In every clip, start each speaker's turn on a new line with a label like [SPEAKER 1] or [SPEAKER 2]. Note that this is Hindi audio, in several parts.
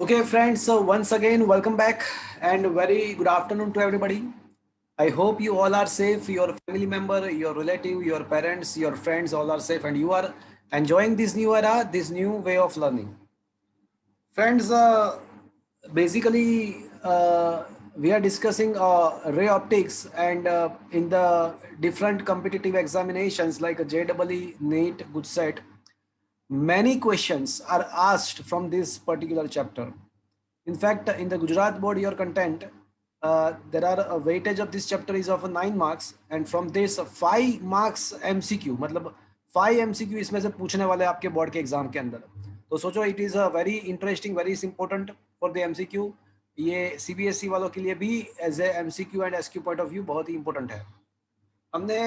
[SPEAKER 1] Okay, friends, so once again, welcome back and very good afternoon to everybody. I hope you all are safe, your family member, your relative, your parents, your friends all are safe and you are enjoying this new era, this new way of learning. Friends, basically, we are discussing ray optics and in the different competitive examinations like a JEE, NEET, GUJSET, many questions are asked from this particular chapter. In fact, in the Gujarat board, your content, there are a weightage of this chapter is of 9 marks, and from this 5 marks MCQ, मतलब 5 MCQ इसमें से पूछने वाले आपके बोर्ड के एग्जाम के अंदर. तो सोचो it is a very interesting, very important for the MCQ. ये CBSE वालों के लिए भी as a MCQ and SQ point of view बहुत ही इंपॉर्टेंट है. हमने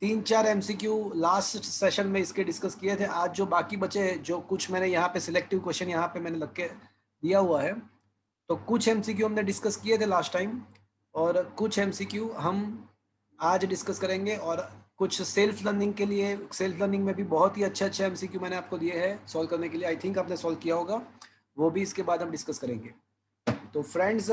[SPEAKER 1] 3-4 MCQ लास्ट सेशन में इसके डिस्कस किए थे. आज जो बाकी बचे, जो कुछ मैंने यहाँ पे सिलेक्टिव क्वेश्चन यहाँ पे मैंने लग के दिया हुआ है, तो कुछ MCQ हमने डिस्कस किए थे लास्ट टाइम और कुछ MCQ हम आज डिस्कस करेंगे. और कुछ सेल्फ लर्निंग के लिए, सेल्फ लर्निंग में भी बहुत ही अच्छे अच्छे MCQ मैंने आपको दिए हैं सॉल्व करने के लिए. आई थिंक आपने सॉल्व किया होगा, वो भी इसके बाद हम डिस्कस करेंगे. तो फ्रेंड्स,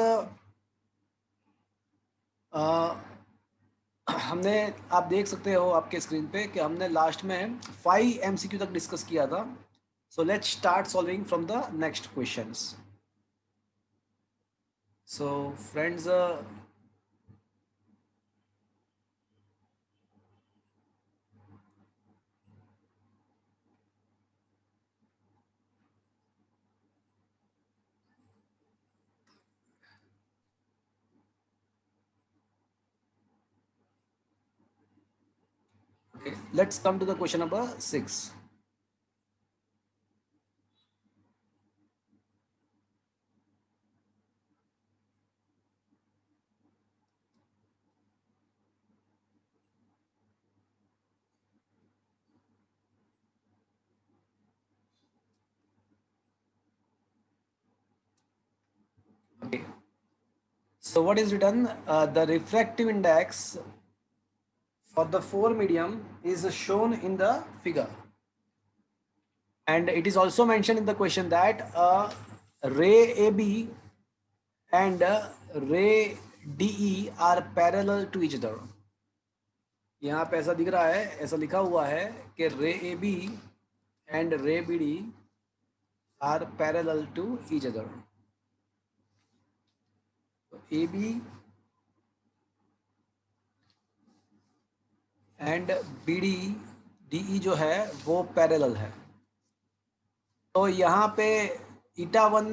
[SPEAKER 1] हमने, आप देख सकते हो आपके स्क्रीन पे कि हमने लास्ट में 5 MCQ तक डिस्कस किया था. So let's start solving from the next questions. So friends, okay, let's come to the question number 6. Okay. So what is written? The refractive index for the 4 medium is shown in the figure. And it is also mentioned in the question that ray AB and ray DE are parallel to each other. यहाँ पे ऐसा दिख रहा है, ऐसा लिखा हुआ है कि रे AB and ray BD are parallel to each other. तो AB एंड BD DE जो है वो पैरेलल है. तो यहाँ पे 𝜃1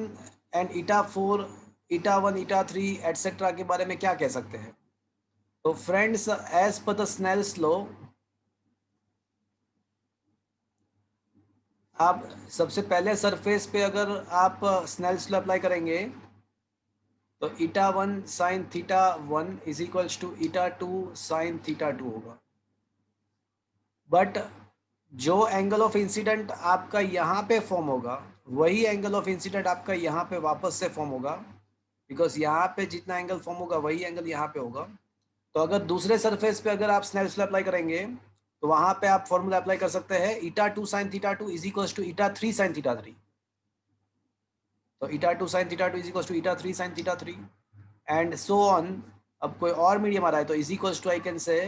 [SPEAKER 1] एंड 𝜃4, 𝜃1, 𝜃3 एटसेट्रा के बारे में क्या कह सकते हैं? तो friends, as per the Snell's law, आप सबसे पहले सरफेस पे अगर आप स्नेल्स लॉ अप्लाई करेंगे तो 𝜃1 sin 𝜃1 is equals to 𝜃2 sin 𝜃2 होगा. बट जो एंगल ऑफ इंसिडेंट आपका यहाँ पे फॉर्म होगा वही एंगल ऑफ इंसिडेंट आपका यहाँ पे वापस से फॉर्म होगा, बिकॉज यहाँ पे जितना एंगल फॉर्म होगा वही एंगल यहाँ पे होगा. तो अगर दूसरे सरफेस पे अगर आप स्नेल्स लॉ अप्लाई करेंगे तो वहाँ पे आप फॉर्मूला अप्लाई कर सकते हैं 𝜃2 sin 𝜃2 is equals to 𝜃3 sin 𝜃3. तो 𝜃2 sin 𝜃2 is equals to 𝜃3 sin 𝜃3 and so on. अब कोई और मीडियम आ रहा है तो is equals to I can say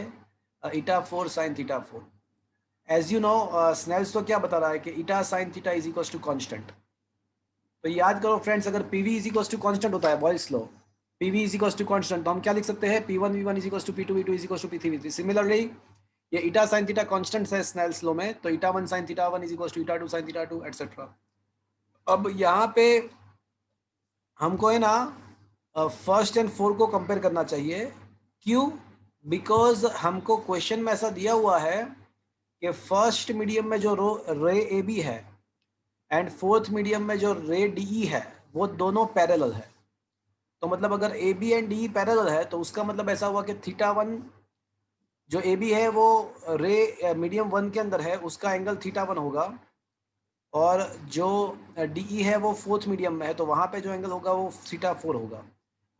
[SPEAKER 1] 𝜃4 sin 𝜃4. As you know, Snell's तो क्या बता रहा है कि eta sine theta is equals to constant. तो याद करो फ्रेंड्स, अगर PV is equals to constant होता है Boyle's law, PV is equals to constant, तो हम क्या लिख सकते हैं? P1 V1 is equals to P2 V2 is equals to P3 V3. Similarly ये ईटा साइन थीटा कांस्टेंट है स्नेल्स लॉ में, तो 𝜃1 sin 𝜃1 is equals to 𝜃2 sin 𝜃2 etcetera. अब यहाँ पे हमको है ना फर्स्ट एंड फोर को कंपेयर करना चाहिए. क्यों? बिकॉज हमको क्वेश्चन में ऐसा दिया हुआ है कि फर्स्ट मीडियम में जो रे ए बी है एंड फोर्थ मीडियम में जो रे डी ई है वो दोनों पैरेलल है. तो मतलब अगर A B and D parallel है तो उसका मतलब ऐसा हुआ कि 𝜃1 जो ए बी है वो रे मीडियम 1 के अंदर है, उसका एंगल 𝜃1 होगा, और जो डी ई है वो फोर्थ मीडियम में है तो वहाँ पे जो एंगल होगा वो 𝜃4 होगा.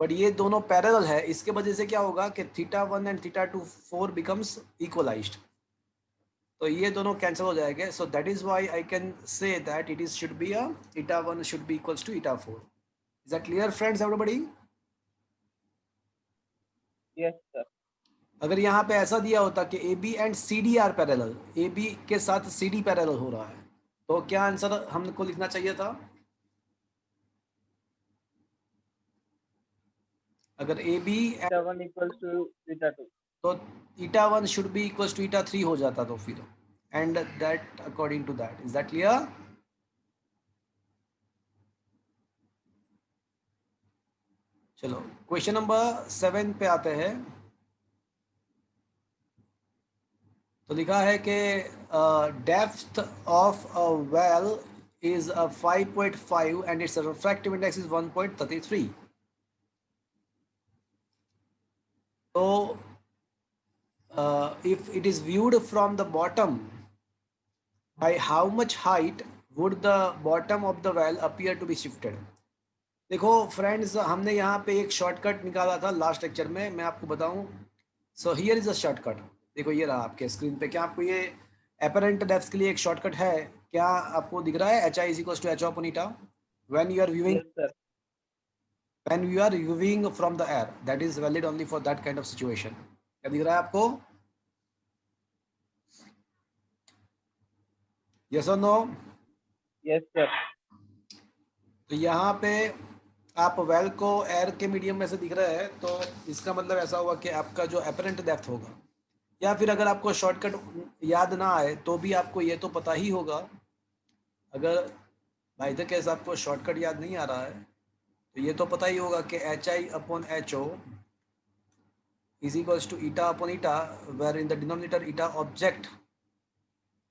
[SPEAKER 1] बट ये दोनों पैरेलल है, इसके वजह से क्या होगा कि 𝜃1 एंड 𝜃2 4 बिकम्स इक्वलाइज्ड. तो ये दोनों कैंसिल हो जाएंगे. So that is why I can say that it is should be a eta1 should be equals to eta4. Is that clear friends everybody?
[SPEAKER 2] Yes sir.
[SPEAKER 1] अगर यहाँ पे ऐसा दिया होता कि A B and C D are parallel, A B के साथ सी डी पैरेलल हो रहा है, तो क्या आंसर हमको लिखना चाहिए था? अगर A B
[SPEAKER 2] eta1 equals to eta2.
[SPEAKER 1] तो eta1 should be equals to eta3 हो जाता, तो फिर and that according to that. Is that clear? चलो क्वेश्चन नंबर 7 पे आते हैं. तो लिखा है कि depth of a well is 5.5 and its refractive index is 1.33. तो if it is viewed from the bottom, by how much height would the bottom of the well appear to be shifted? देखो फ्रेंड्स, हमने यहाँ पे एक शॉर्टकट निकाला था लास्ट लेक्चर में, मैं आपको बताऊं. So here is a shortcut. देखो ये रहा आपके स्क्रीन पे. क्या आपको ये अपरेंट डेप्थ के लिए एक शॉर्टकट है? क्या आपको दिख रहा है? H I is equal to H of eta when you are viewing,
[SPEAKER 2] Yes sir.
[SPEAKER 1] when you are viewing from the air. That is valid only for that kind of situation. क्या दिख रहा है आपको? Yes or no?
[SPEAKER 2] Yes sir.
[SPEAKER 1] तो यहाँ पे आप वेल को एयर के मीडियम में से दिख रहा है, तो इसका मतलब ऐसा हुआ कि आपका जो अपरेंट डेप्थ होगा, या फिर अगर आपको शॉर्टकट याद ना आए तो भी आपको ये तो पता ही होगा. अगर बाय द केस आपको शॉर्टकट याद नहीं आ रहा है तो ये तो पता ही होगा कि H I upon H O is equals to eta upon eta, where in the denominator eta object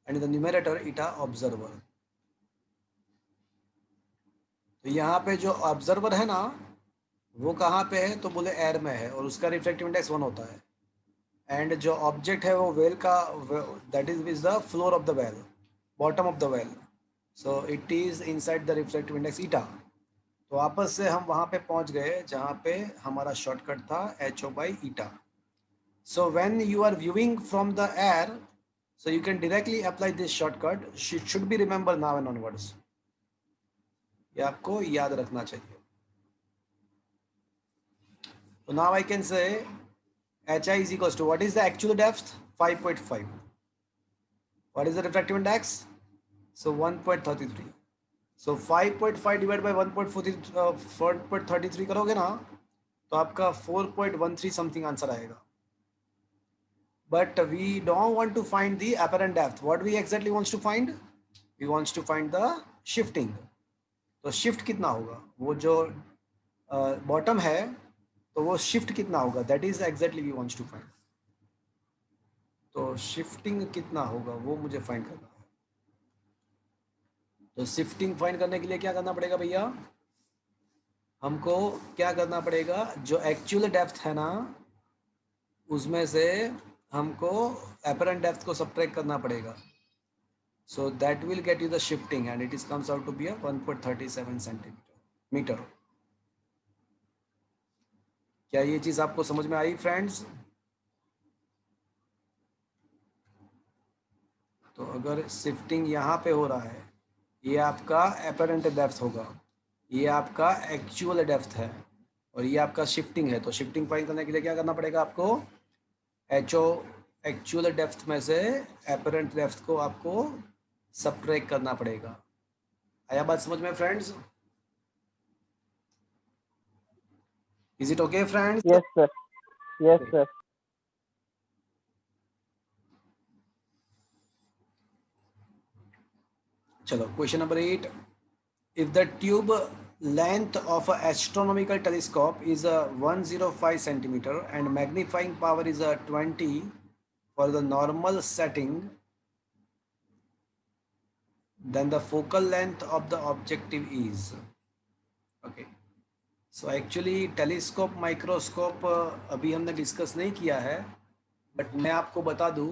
[SPEAKER 1] and in the numerator eta observer. तो यहाँ पे जो ऑब्जर्वर है ना, वो कहाँ पे है? तो बोले एयर में है, और उसका रिफ्लेक्टिव इंडेक्स 1 होता है. एंड जो ऑब्जेक्ट है वो वेल का, that is the floor of the well, bottom of the well. So it is inside the reflective index eta. तो वापस से हम वहाँ पे पहुँच गए जहाँ पे हमारा शॉर्टकट था H O by eta. So when you are viewing from the air, so you can directly apply this shortcut. It should be remember now and onwards. ये आपको याद रखना चाहिए. So now I can say HI is equals to, what is the actual depth? 5.5. What is the refractive index? So 1.33. So 5.5 divided by 1.33 करोगे ना, तो आपका 4.13 समथिंग आंसर आएगा. But we don't want to find the apparent depth. What we exactly wants to find? We wants to find the shifting. तो शिफ्ट कितना होगा? वो जो बॉटम है तो वो शिफ्ट कितना होगा? That is exactly we wants to find. तो शिफ्टिंग कितना होगा वो मुझे फाइंड करना है. तो शिफ्टिंग फाइंड करने के लिए क्या करना पड़ेगा भैया? हमको क्या करना पड़ेगा? जो एक्चुअल डेप्थ है ना, उसमें से हमको अपरेंट डेप्थ को सब्ट्रैक्ट करना पड़ेगा. So that will get you the shifting, and it is comes out to be a 1.37 centimeter. क्या ये चीज आपको समझ में आई फ्रेंड्स? तो अगर शिफ्टिंग यहाँ पे हो रहा है, ये आपका अपरेंट डेप्थ होगा, ये आपका एक्चुअल डेप्थ है, और ये आपका शिफ्टिंग है. तो शिफ्टिंग फाइंड करने के लिए क्या करना पड़ेगा आपको? एचओ एक्चुअल डेप्थ में से अपरेंट डेप्थ को आपको सब्ट्रैक्ट करना पड़ेगा. आया बात समझ में friends? Is it okay friends?
[SPEAKER 2] Yes sir. Yes sir.
[SPEAKER 1] चलो question number 8. If the tube length of an astronomical telescope is a 105 centimeter and magnifying power is a 20 for the normal setting, then the focal length of the objective is. Okay. So actually telescope microscope अभी हमने डिस्कस नहीं किया है, बट मैं आपको बता दूं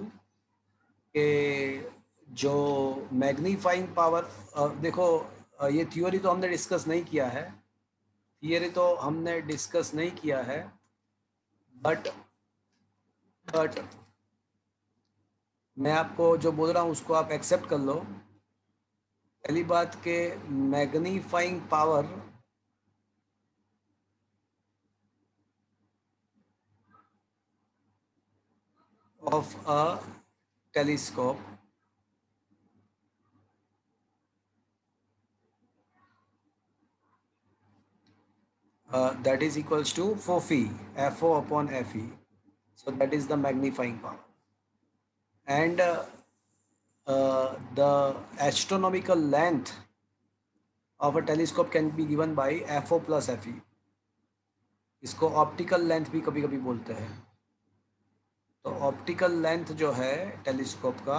[SPEAKER 1] कि जो मैग्नीफाइंग पावर, देखो ये थ्योरी तो हमने डिस्कस नहीं किया है, मैं आपको जो बोल रहा हूँ उसको आप एक्सेप्ट कर लो। पहली बात के magnifying power of a telescope that is equals to FOFE, FO upon FE. So that is the magnifying power. And the astronomical length of a telescope can be given by FO plus FE. इसको ऑप्टिकल लेंथ भी कभी कभी बोलते हैं। तो ऑप्टिकल लेंथ जो है टेलीस्कोप का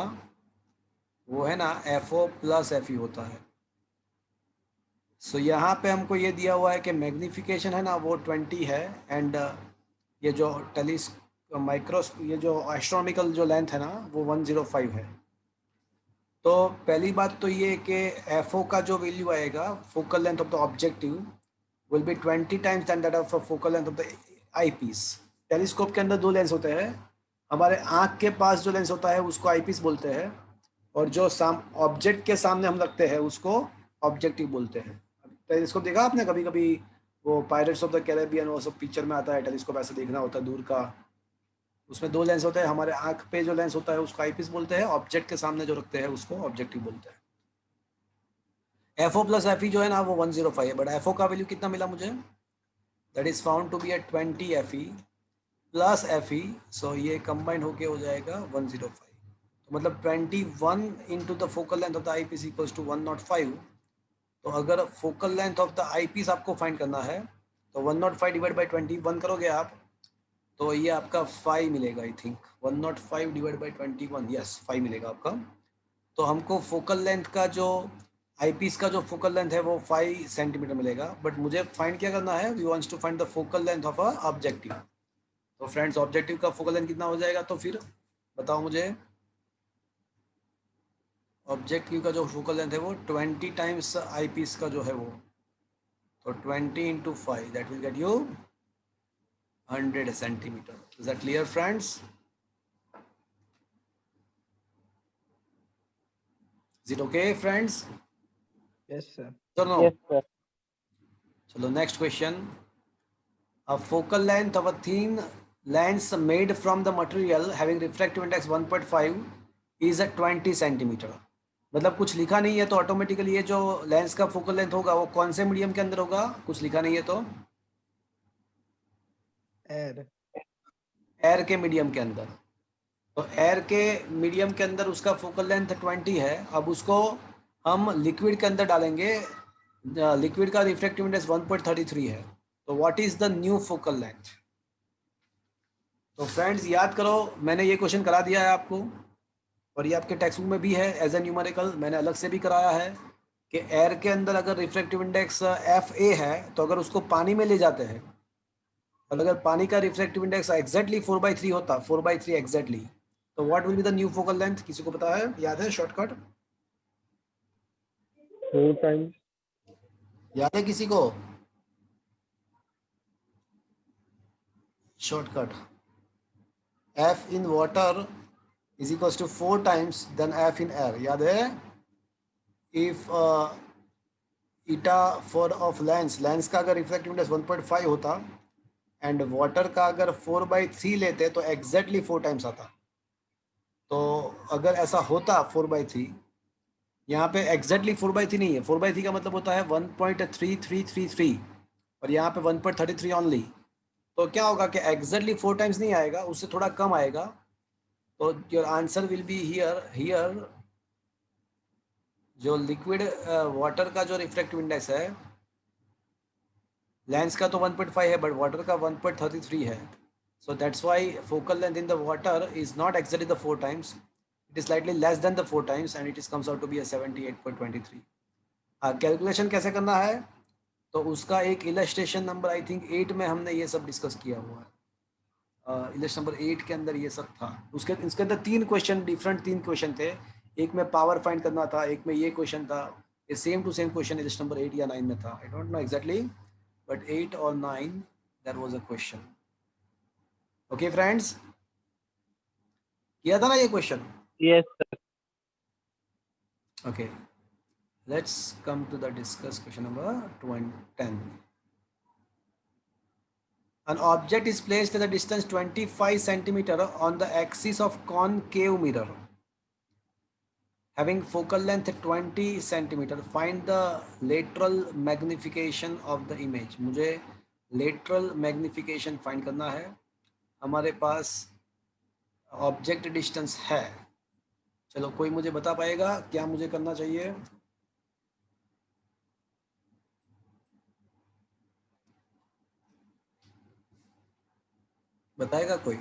[SPEAKER 1] वो है ना FO प्लस FE होता है। सो यहाँ पे हमको ये दिया हुआ है कि मैग्नीफिकेशन है ना वो 20 है, एंड ये जो टेलीस माइक्रोस ये जो एस्ट्रोनॉमिकल जो लेंथ है ना वो 105 है। तो पहली बात तो ये कि एफओ का जो वैल्यू आएगा focal length of the objective will be 20 times than that of focal length of the eye piece. Telescope के अंदर दो लेंस होते हैं। हमारे आँख के पास जो लेंस होता है उसको आई पीस बोलते हैं, और जो ऑब्जेक्ट के सामने हम रखते हैं उसको ऑब्जेक्टिव बोलते हैं। टेलीस्कोप देखा आपने कभी कभी, वो पायरेट्स ऑफ द कैरेबियन वो सब पिक्चर में आता है, टेलीस्कोप ऐसे देखना होता है दूर का। उसमें दो लेंस होते हैं। हमारे आँख पे जो लेंस होता है उसको आई पीस बोलते हैं, ऑब्जेक्ट के सामने जो रखते हैं उसको ऑब्जेक्टिव बोलते हैं। FO प्लस FE जो है ना वो 105 है, बट FO का वैल्यू कितना मिला मुझे, that is found to be at 20 FE plus FE। सो ये कंबाइन होके हो जाएगा 105। तो मतलब 21 into the focal length of the eye piece equals to 105। तो अगर focal length of the eye piece आपको फाइंड करना है तो 105 डिवाइड बाई 21 करोगे आप तो ये आपका 5 मिलेगा। I think 105 divide by 21, yes 5 मिलेगा आपका। तो हमको फोकल लेंथ का जो आई पीस का जो फोकल लेंथ है वो 5 सेंटीमीटर मिलेगा, बट मुझे फाइंड क्या करना है, we wants to find the focal length of a objective. तो फ्रेंड्स ऑब्जेक्टिव का फोकल लेंथ कितना हो जाएगा, तो फिर बताओ मुझे। ऑब्जेक्टिव का जो फोकल लेंथ है वो 20 टाइम्स आई पीस का जो है वो, तो 20 into 5 that will get you 100 centimetre. Is that clear friends? Is it okay friends?
[SPEAKER 3] Yes, sir.
[SPEAKER 1] तो नो,
[SPEAKER 2] Yes, sir.
[SPEAKER 1] चलो next question. A focal length of a thin lens made from the material having refractive index 1.5 is at 20 centimetre. मतलब कुछ लिखा नहीं है तो ऑटोमेटिकली ये जो लेंस का फोकल लेंथ होगा वो कौन से मीडियम के अंदर होगा, कुछ लिखा नहीं है तो
[SPEAKER 3] Air.
[SPEAKER 1] एयर के मीडियम के अंदर। तो एयर के मीडियम के अंदर उसका फोकल लेंथ 20 है। अब उसको हम लिक्विड के अंदर डालेंगे, लिक्विड का रिफ्रैक्टिव इंडेक्स 1.33 है। तो what is the new focal length? तो फ्रेंड्स याद करो, मैंने ये क्वेश्चन करा दिया है आपको, और ये आपके टेक्स्ट बुक में भी है एज ए न्यूमेरिकल। मैंने अलग से भी कराया है कि एयर के अंदर अगर रिफ्रैक्टिव इंडेक्स FA है तो अगर उसको पानी में ले जाते हैं, और अगर पानी का रिफ्रैक्टिव इंडेक्स एग्जैक्टली 4/3 होता, 4/3 एग्जैक्टली, तो what will be the new focal length? किसी को पता है, याद है शॉर्टकट?
[SPEAKER 2] 4 times.
[SPEAKER 1] याद है किसी को shortcut? F in water is equals to 4 times than F in air, याद है? If eta for of lens का अगर रिफ्रैक्टिव इंडेक्स 1.5 होता एंड वाटर का अगर 4/3 लेते तो एग्जैक्टली 4 टाइम्स आता। तो अगर ऐसा होता 4/3, यहाँ पे एग्जैक्टली 4/3 नहीं है, 4/3 का मतलब होता है 1.3333, और यहाँ पे 1.33 ऑनली। तो क्या होगा कि एग्जैक्टली 4 टाइम्स नहीं आएगा, उससे थोड़ा कम आएगा। तो your answer will be here जो लिक्विड वाटर का जो रिफ्रैक्टिव इंडेक्स है, लेंस का तो 1.5 है बट वाटर का 1.33 है। So that's why focal length in the water is not exactly the 4 times, it is slightly less than the 4 times and it is comes out to be 78.23। Calculation कैसे करना है, तो उसका एक इलस्ट्रेशन नंबर आई थिंक 8 में हमने ये सब डिस्कस किया हुआ है। इलस्ट्रेशन नंबर 8 के अंदर ये सब था। उसके इसके अंदर 3 क्वेश्चन, डिफरेंट 3 क्वेश्चन थे। एक में पावर फाइंड करना था, एक में ये क्वेश्चन था। ये same to same question illustration number 8 या 9 में था, I don't know exactly, but 8 और 9 there was a question. Okay friends, किया था ना ये question?
[SPEAKER 2] Yes, sir.
[SPEAKER 1] Okay, let's come to the discuss question number 10. An object is placed at a distance 25 centimeter on the axis of concave mirror having focal length 20 centimeter. Find the lateral magnification of the image. मुझे lateral magnification find करना है. हमारे पास ऑब्जेक्ट डिस्टेंस है. चलो कोई मुझे बता पाएगा क्या मुझे करना चाहिए? बताएगा कोई?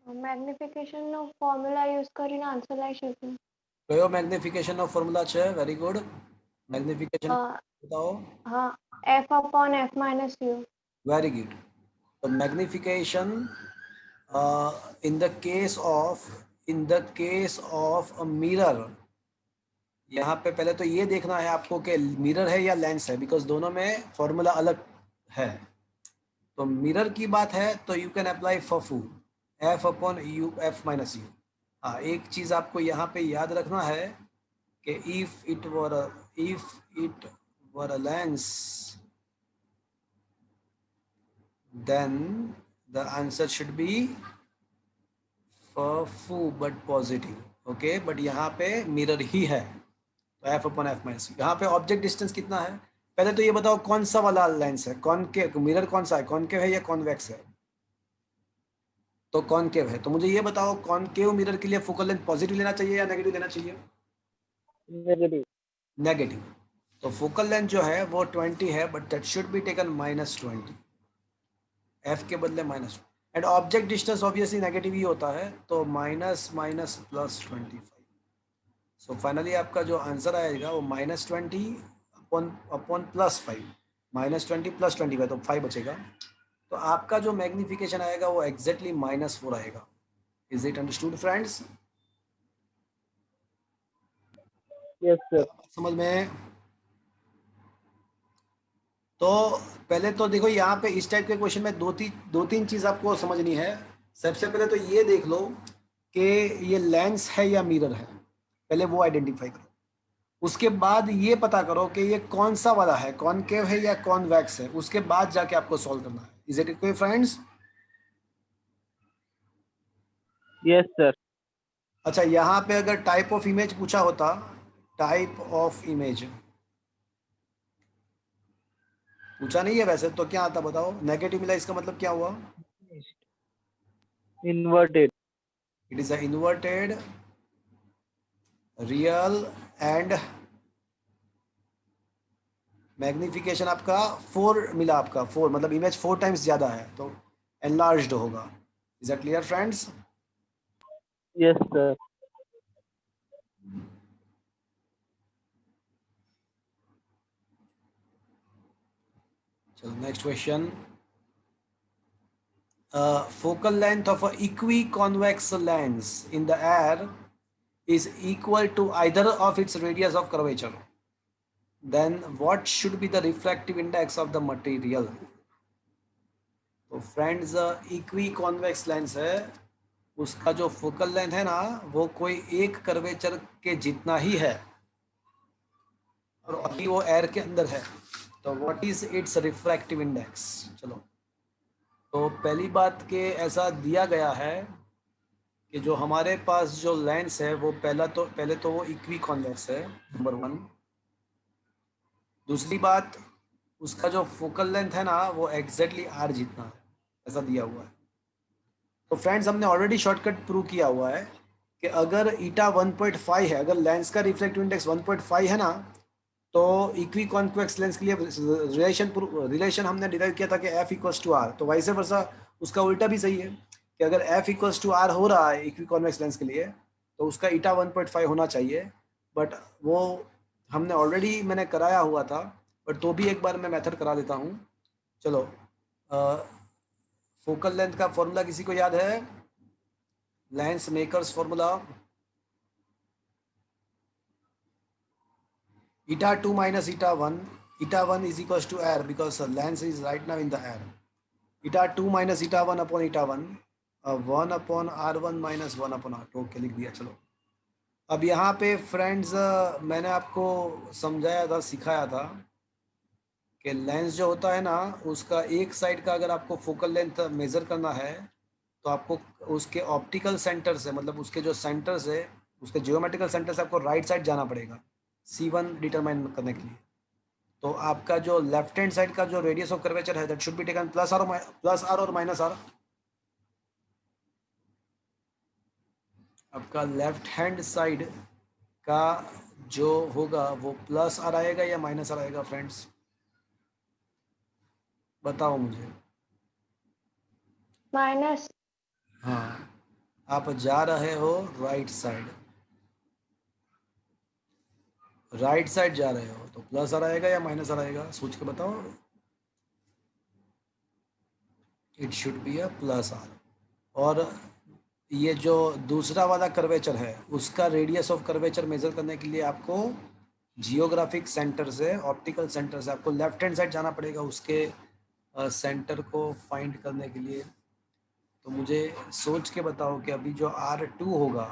[SPEAKER 4] મેગ્નિફિકેશન નો ફોર્મ્યુલા યુઝ કરીને આન્સર લાવી શકું.
[SPEAKER 1] કયો મેગ્નિફિકેશન નો ફોર્મ્યુલા છે? Very good. મેગ્નિફિકેશન बताओ.
[SPEAKER 4] હા, f upon f minus u.
[SPEAKER 1] Very good. So magnification in the case of a mirror, यहाँ पे पहले तो ये देखना है आपको कि मिरर है या लेंस है, बिकॉज दोनों में फॉर्मूला अलग है. तो मिरर की बात है तो यू कैन अप्लाई फफू F upon U F minus U. हाँ, एक चीज आपको यहाँ पे याद रखना है कि if it were a lens then the answer should be फू बट पॉजिटिव. ओके, बट यहाँ पे मिरर ही है तो एफ अपॉन एफ माइनस. यहाँ पे ऑब्जेक्ट डिस्टेंस कितना है? पहले तो ये बताओ कौन सा वाला लेंस है? कॉनकेव मिरर कौन सा है? कॉनकेव है या कॉन्वेक्स है? तो कॉनकेव है. तो मुझे ये बताओ कॉनकेव मिरर के लिए फोकल लेंथ पॉजिटिव लेना चाहिए या नेगेटिव लेना चाहिए?
[SPEAKER 2] Negative.
[SPEAKER 1] नेगेटिव. तो फोकल लेंथ जो है वो 20 है, but that should be taken -20. F के बदले minus. And object distance obviously negative ही होता है, तो minus minus plus 25. So finally आपका जो आंसर आएगा वो -20 अपॉन +5. -20 + 25 तो 5 बचेगा. तो आपका जो मैग्निफिकेशन आएगा वो एग्जैक्टली -4 आएगा. Is it understood friends?
[SPEAKER 2] Yes, sir.
[SPEAKER 1] समझ में? तो पहले तो देखो यहाँ पे इस टाइप के क्वेश्चन में दो तीन चीज आपको समझनी है. सबसे पहले तो ये देख लो कि ये लेंस है या मिरर है, पहले वो आइडेंटिफाई करो. उसके बाद ये पता करो कि ये कौन सा वाला है, कॉनकेव है या कॉन्वेक्स है. उसके बाद जाके आपको सॉल्व करना है. Is it okay friends?
[SPEAKER 2] Yes, sir.
[SPEAKER 1] अच्छा, यहाँ पे अगर टाइप ऑफ इमेज पूछा होता, टाइप ऑफ इमेज पूछा नहीं है वैसे, तो क्या आता बताओ? नेगेटिव मिला, इसका मतलब क्या हुआ?
[SPEAKER 2] Inverted.
[SPEAKER 1] It is a inverted real and magnification आपका 4 मिला. आपका 4 मतलब इमेज 4 टाइम्स ज्यादा है तो एनलार्ज्ड होगा. Is that clear friends?
[SPEAKER 2] Yes, sir.
[SPEAKER 1] चलो next question. focal length of a equiconvex lens in the air is equal to either of its radius of curvature. Then what should be the refractive index of the material? तो फ्रेंड्स इक्विकॉन्वेक्स लेंस है, उसका जो फोकल लेंथ है ना वो कोई एक कर्वेचर के जितना ही है और अभी वो एयर के अंदर है. तो what is it's refractive index? चलो, तो पहली बात के ऐसा दिया गया है कि जो हमारे पास जो लेंस है वो पहले तो वो इक्विकॉन्वेक्स है, नंबर 1. दूसरी बात, उसका जो फोकल लेंथ है ना वो एग्जैक्टली आर जितना है, ऐसा दिया हुआ है. तो फ्रेंड्स हमने ऑलरेडी शॉर्टकट प्रूव किया हुआ है कि अगर ईटा 1.5 है, अगर लेंस का रिफ्रैक्टिव इंडेक्स 1.5 है ना, तो इक्विकॉन्वेक्स लेंस के लिए रिलेशन हमने डिराइव किया था कि F = R. तो वाइस वर्सा उसका उल्टा भी सही है कि अगर F = R हो रहा है इक्विकॉन्वेक्स लेंस के लिए तो उसका ईटा 1.5 होना चाहिए. बट वो हमने ऑलरेडी मैंने कराया हुआ था, बट तो भी एक बार मैं मेथड करा देता हूँ. चलो, फोकल लेंथ का फॉर्मूला किसी को याद है? Lens makers formula eta2 - eta1. eta1 is equals to air because the lens is right now in the air. Eta 2 minus eta 1 upon eta 1, 1 upon R1 minus 1 upon R2। Okay, लिख दिया। चलो अब यहाँ पे फ्रेंड्स मैंने आपको समझाया था, सिखाया था कि लेंस जो होता है ना, उसका एक साइड का अगर आपको फोकल लेंथ मेज़र करना है तो आपको उसके ऑप्टिकल सेंटर से, मतलब उसके जो सेंटर से, उसके जियोमेट्रिकल सेंटर से आपको राइट साइड जाना पड़ेगा C1 डिटरमाइन करने के लिए। तो आपका जो लेफ्ट हैंड साइड का जो रेडियस ऑफ कर्वेचर है, that should be taken plus R और माइनस आर। आपका लेफ्ट हैंड साइड का जो होगा वो प्लस आर आएगा या माइनस आर आएगा फ्रेंड्स, बताओ मुझे।
[SPEAKER 4] माइनस।
[SPEAKER 1] हाँ, आप जा रहे हो राइट साइड, राइट साइड जा रहे हो तो प्लस आर आएगा या माइनस आर आएगा, सोच के बताओ। It should be a plus R. और ये जो दूसरा वाला कर्वेचर है, उसका रेडियस ऑफ कर्वेचर मेजर करने के लिए आपको जियोग्राफिक सेंटर से, ऑप्टिकल सेंटर से आपको लेफ्ट हैंड साइड जाना पड़ेगा उसके सेंटर को फाइंड करने के लिए। तो मुझे सोच के बताओ कि अभी जो R2 होगा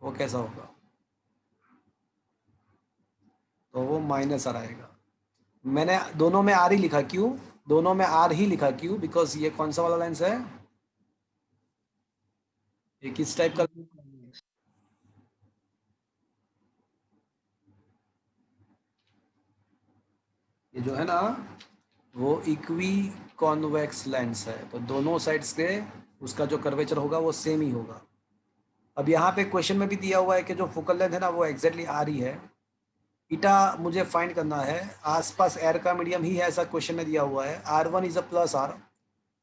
[SPEAKER 1] वो कैसा होगा। तो वो माइनस आर आएगा। मैंने दोनों में आर ही लिखा, क्यों दोनों में आर ही लिखा, क्यों, बिकॉज ये कौन सा वाला लेंस है, ये किस टाइप का,
[SPEAKER 3] convex.
[SPEAKER 1] ये जो है ना वो इक्वी कॉन्वेक्स लेंस है। तो दोनों साइड्स के उसका जो कर्वेचर होगा वो सेम ही होगा। अब यहाँ पे क्वेश्चन में भी दिया हुआ है कि जो फोकल लेंथ है ना वो एग्जैक्टली आर ही है। ईटा मुझे फाइंड करना है, आसपास एयर का मीडियम ही है, ऐसा क्वेश्चन में दिया हुआ है। R1 is a plus R,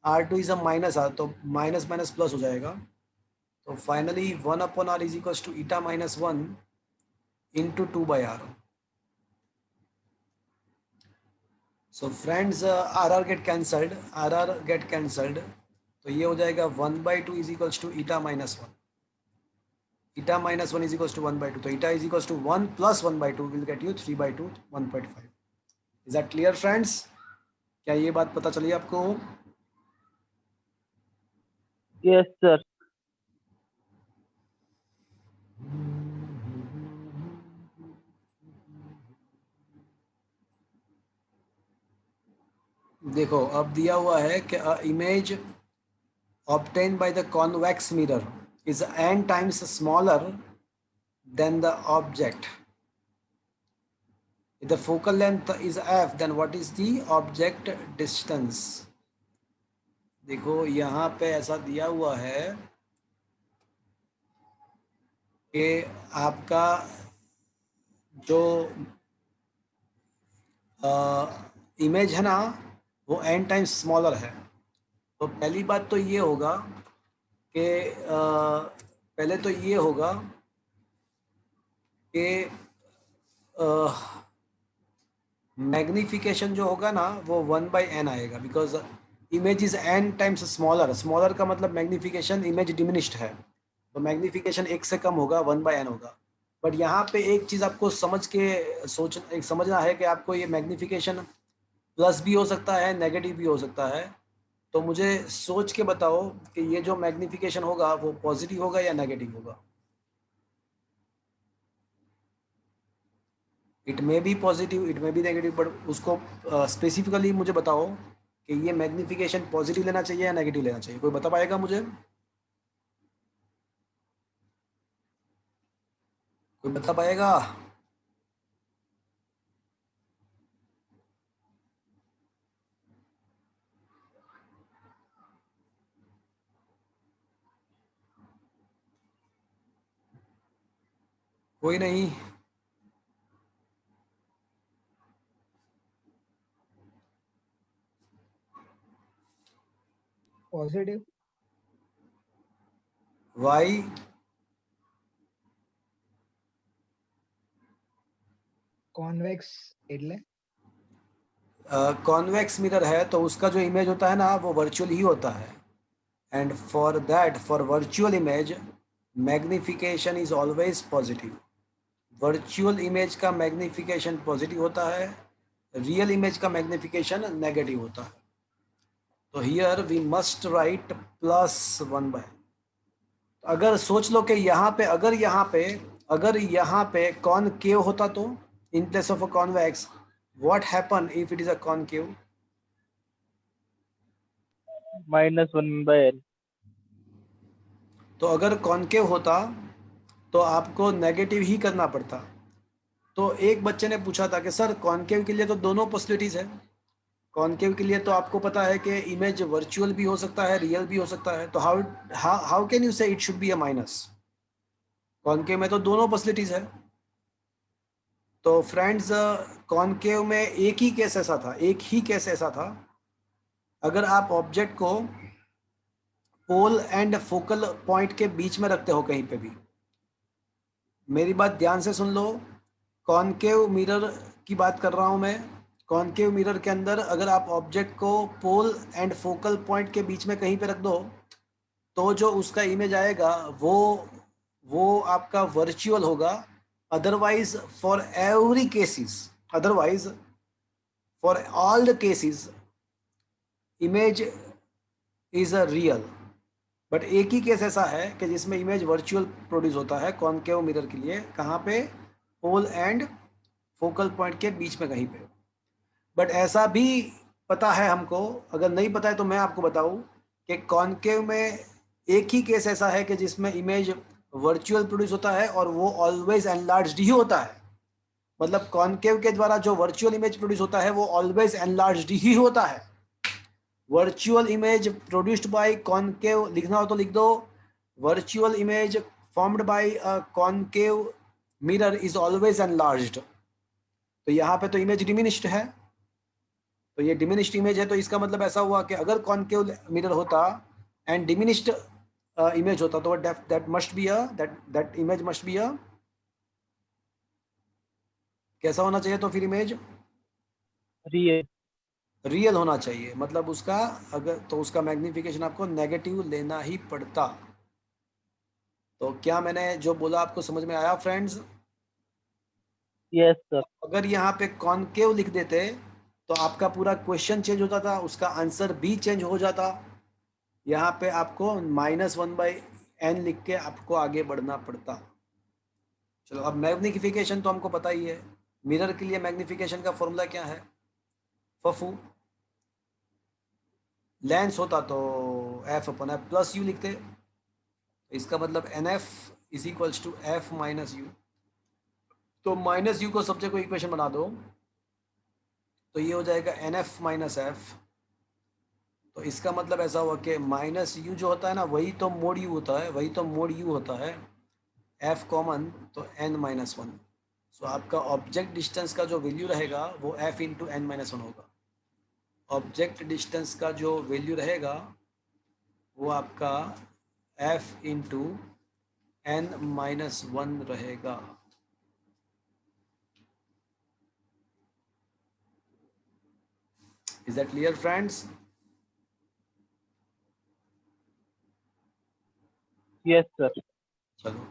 [SPEAKER 1] R2 is a minus R, तो माइनस माइनस प्लस हो जाएगा। तो finally 1 upon R is equal to eta minus 1 into 2/r। So friends R get cancelled, get cancelled, तो ये हो जाएगा 1/2 is equal to eta minus 1। Eta minus 1 is equal to 1/2, तो eta is equal to 1 plus 1/2 will get you 3/2, 1.5। Is that clear friends? क्या ये बात पता चली आपको?
[SPEAKER 2] Yes, sir.
[SPEAKER 1] देखो अब दिया हुआ है कि image obtained by the convex mirror is n times smaller than the object. If the focal length is f, then what is the object distance? देखो यहाँ पे ऐसा दिया हुआ है कि आपका जो इमेज है ना वो n टाइम्स स्मॉलर है। तो पहली बात तो ये होगा कि पहले तो ये होगा कि मैग्निफिकेशन जो होगा ना वो 1/n आएगा, because image is n times smaller. Smaller का मतलब मैग्निफिकेशन, इमेज डिमिनिश्ड है, तो मैग्निफिकेशन 1 से कम होगा, 1/n होगा। बट यहाँ पे एक चीज़ आपको समझना है कि आपको ये मैग्निफिकेशन प्लस भी हो सकता है, नेगेटिव भी हो सकता है। तो मुझे सोच के बताओ कि ये जो मैग्निफिकेशन होगा वो पॉजिटिव होगा या नेगेटिव होगा। It may be positive, it may be negative, but उसको स्पेसिफिकली मुझे बताओ कि ये मैग्निफिकेशन पॉजिटिव लेना चाहिए या नेगेटिव लेना चाहिए। कोई बता पाएगा मुझे? कोई बता पाएगा? कोई नहीं?
[SPEAKER 3] Positive.
[SPEAKER 1] वाई?
[SPEAKER 3] Convex એટલે
[SPEAKER 1] कॉन्वेक्स मिरर है तो उसका जो इमेज होता है ना वो वर्चुअल ही होता है। And for that, for virtual image magnification is always positive. Virtual image का मैग्निफिकेशन पॉजिटिव होता है, रियल इमेज का मैग्निफिकेशन नेगेटिव होता है। तो हियर वी मस्ट राइट +1/। अगर सोच लो कि यहाँ पे अगर यहाँ पे कॉनकेव होता तो in place of a convex, what happen if it is a concave?
[SPEAKER 2] -1/n।
[SPEAKER 1] तो अगर कॉनकेव होता तो आपको नेगेटिव ही करना पड़ता। तो एक बच्चे ने पूछा था कि सर कॉनकेव के लिए तो दोनों पॉसिबिलिटीज है। कॉनकेव के लिए तो आपको पता है कि इमेज वर्चुअल भी हो सकता है, रियल भी हो सकता है, तो हाउ कैन यू से it should be a minus? Concave में तो दोनों पॉसिबिलिटीज है। तो फ्रेंड्स, कॉनकेव में एक ही केस ऐसा था, अगर आप ऑब्जेक्ट को पोल एंड फोकल पॉइंट के बीच में रखते हो कहीं पे भी। मेरी बात ध्यान से सुन लो, कॉनकेव मिरर की बात कर रहा हूँ मैं। कॉनकेव मिरर के अंदर अगर आप ऑब्जेक्ट को पोल एंड फोकल पॉइंट के बीच में कहीं पे रख दो, तो जो उसका इमेज आएगा वो आपका वर्चुअल होगा। Otherwise for every cases, otherwise for all the cases image is a real. But एक ही केस ऐसा है कि जिसमें इमेज वर्चुअल प्रोड्यूस होता है कॉनकेव मिरर के लिए। कहाँ पे? पोल एंड फोकल पॉइंट के बीच में कहीं पे। बट ऐसा भी पता है हमको, अगर नहीं पता है तो मैं आपको बताऊं कि कॉनकेव में एक ही केस ऐसा है कि जिसमें इमेज वर्चुअल प्रोड्यूस होता है और वो ऑलवेज एनलार्ज्ड ही होता है। मतलब कॉनकेव के द्वारा जो वर्चुअल इमेज प्रोड्यूस होता है वो ऑलवेज एनलार्ज्ड ही होता है। Virtual image produced by concave लिखना हो तो लिख दो, virtual image formed by a concave mirror is always enlarged. तो यहाँ पे तो इमेज डिमिनिश्ड है, तो ये डिमिनिश्ड इमेज है, तो इसका मतलब ऐसा हुआ कि अगर कॉनकेव मिरर होता एंड डिमिनिश्ड इमेज होता तो that must be a that image must be अ कैसा होना चाहिए? तो फिर इमेज
[SPEAKER 2] रियल।
[SPEAKER 1] रियल होना चाहिए। मतलब उसका अगर तो उसका मैग्निफिकेशन आपको नेगेटिव लेना ही पड़ता। तो क्या मैंने जो बोला आपको समझ में आया फ्रेंड्स?
[SPEAKER 2] Yes sir.
[SPEAKER 1] अगर यहाँ पे कॉनकेव लिख देते तो आपका पूरा क्वेश्चन चेंज होता था, उसका आंसर भी चेंज हो जाता। यहाँ पे आपको -1/n लिख के आपको आगे बढ़ना पड़ता। चलो, अब मैग्निफिकेशन तो हमको पता ही है। मिरर के लिए मैग्निफिकेशन का फॉर्मूला क्या है? फफू। लेंस होता तो f/f+u लिखते। इसका मतलब NF is equals to F - u। तो -u को सब जगह इक्वेशन बना दो, तो ये हो जाएगा NF - f। तो इसका मतलब ऐसा हुआ कि -u जो होता है ना, वही तो मोड u होता है, वही तो मोड u होता है। f कॉमन तो n - 1। सो आपका ऑब्जेक्ट डिस्टेंस का जो वैल्यू रहेगा वो f इंटू n - 1 होगा। ऑब्जेक्ट डिस्टेंस का जो वैल्यू रहेगा वो आपका f इंटू n-1 रहेगा। Is that clear friends?
[SPEAKER 2] Yes sir.
[SPEAKER 1] चलो,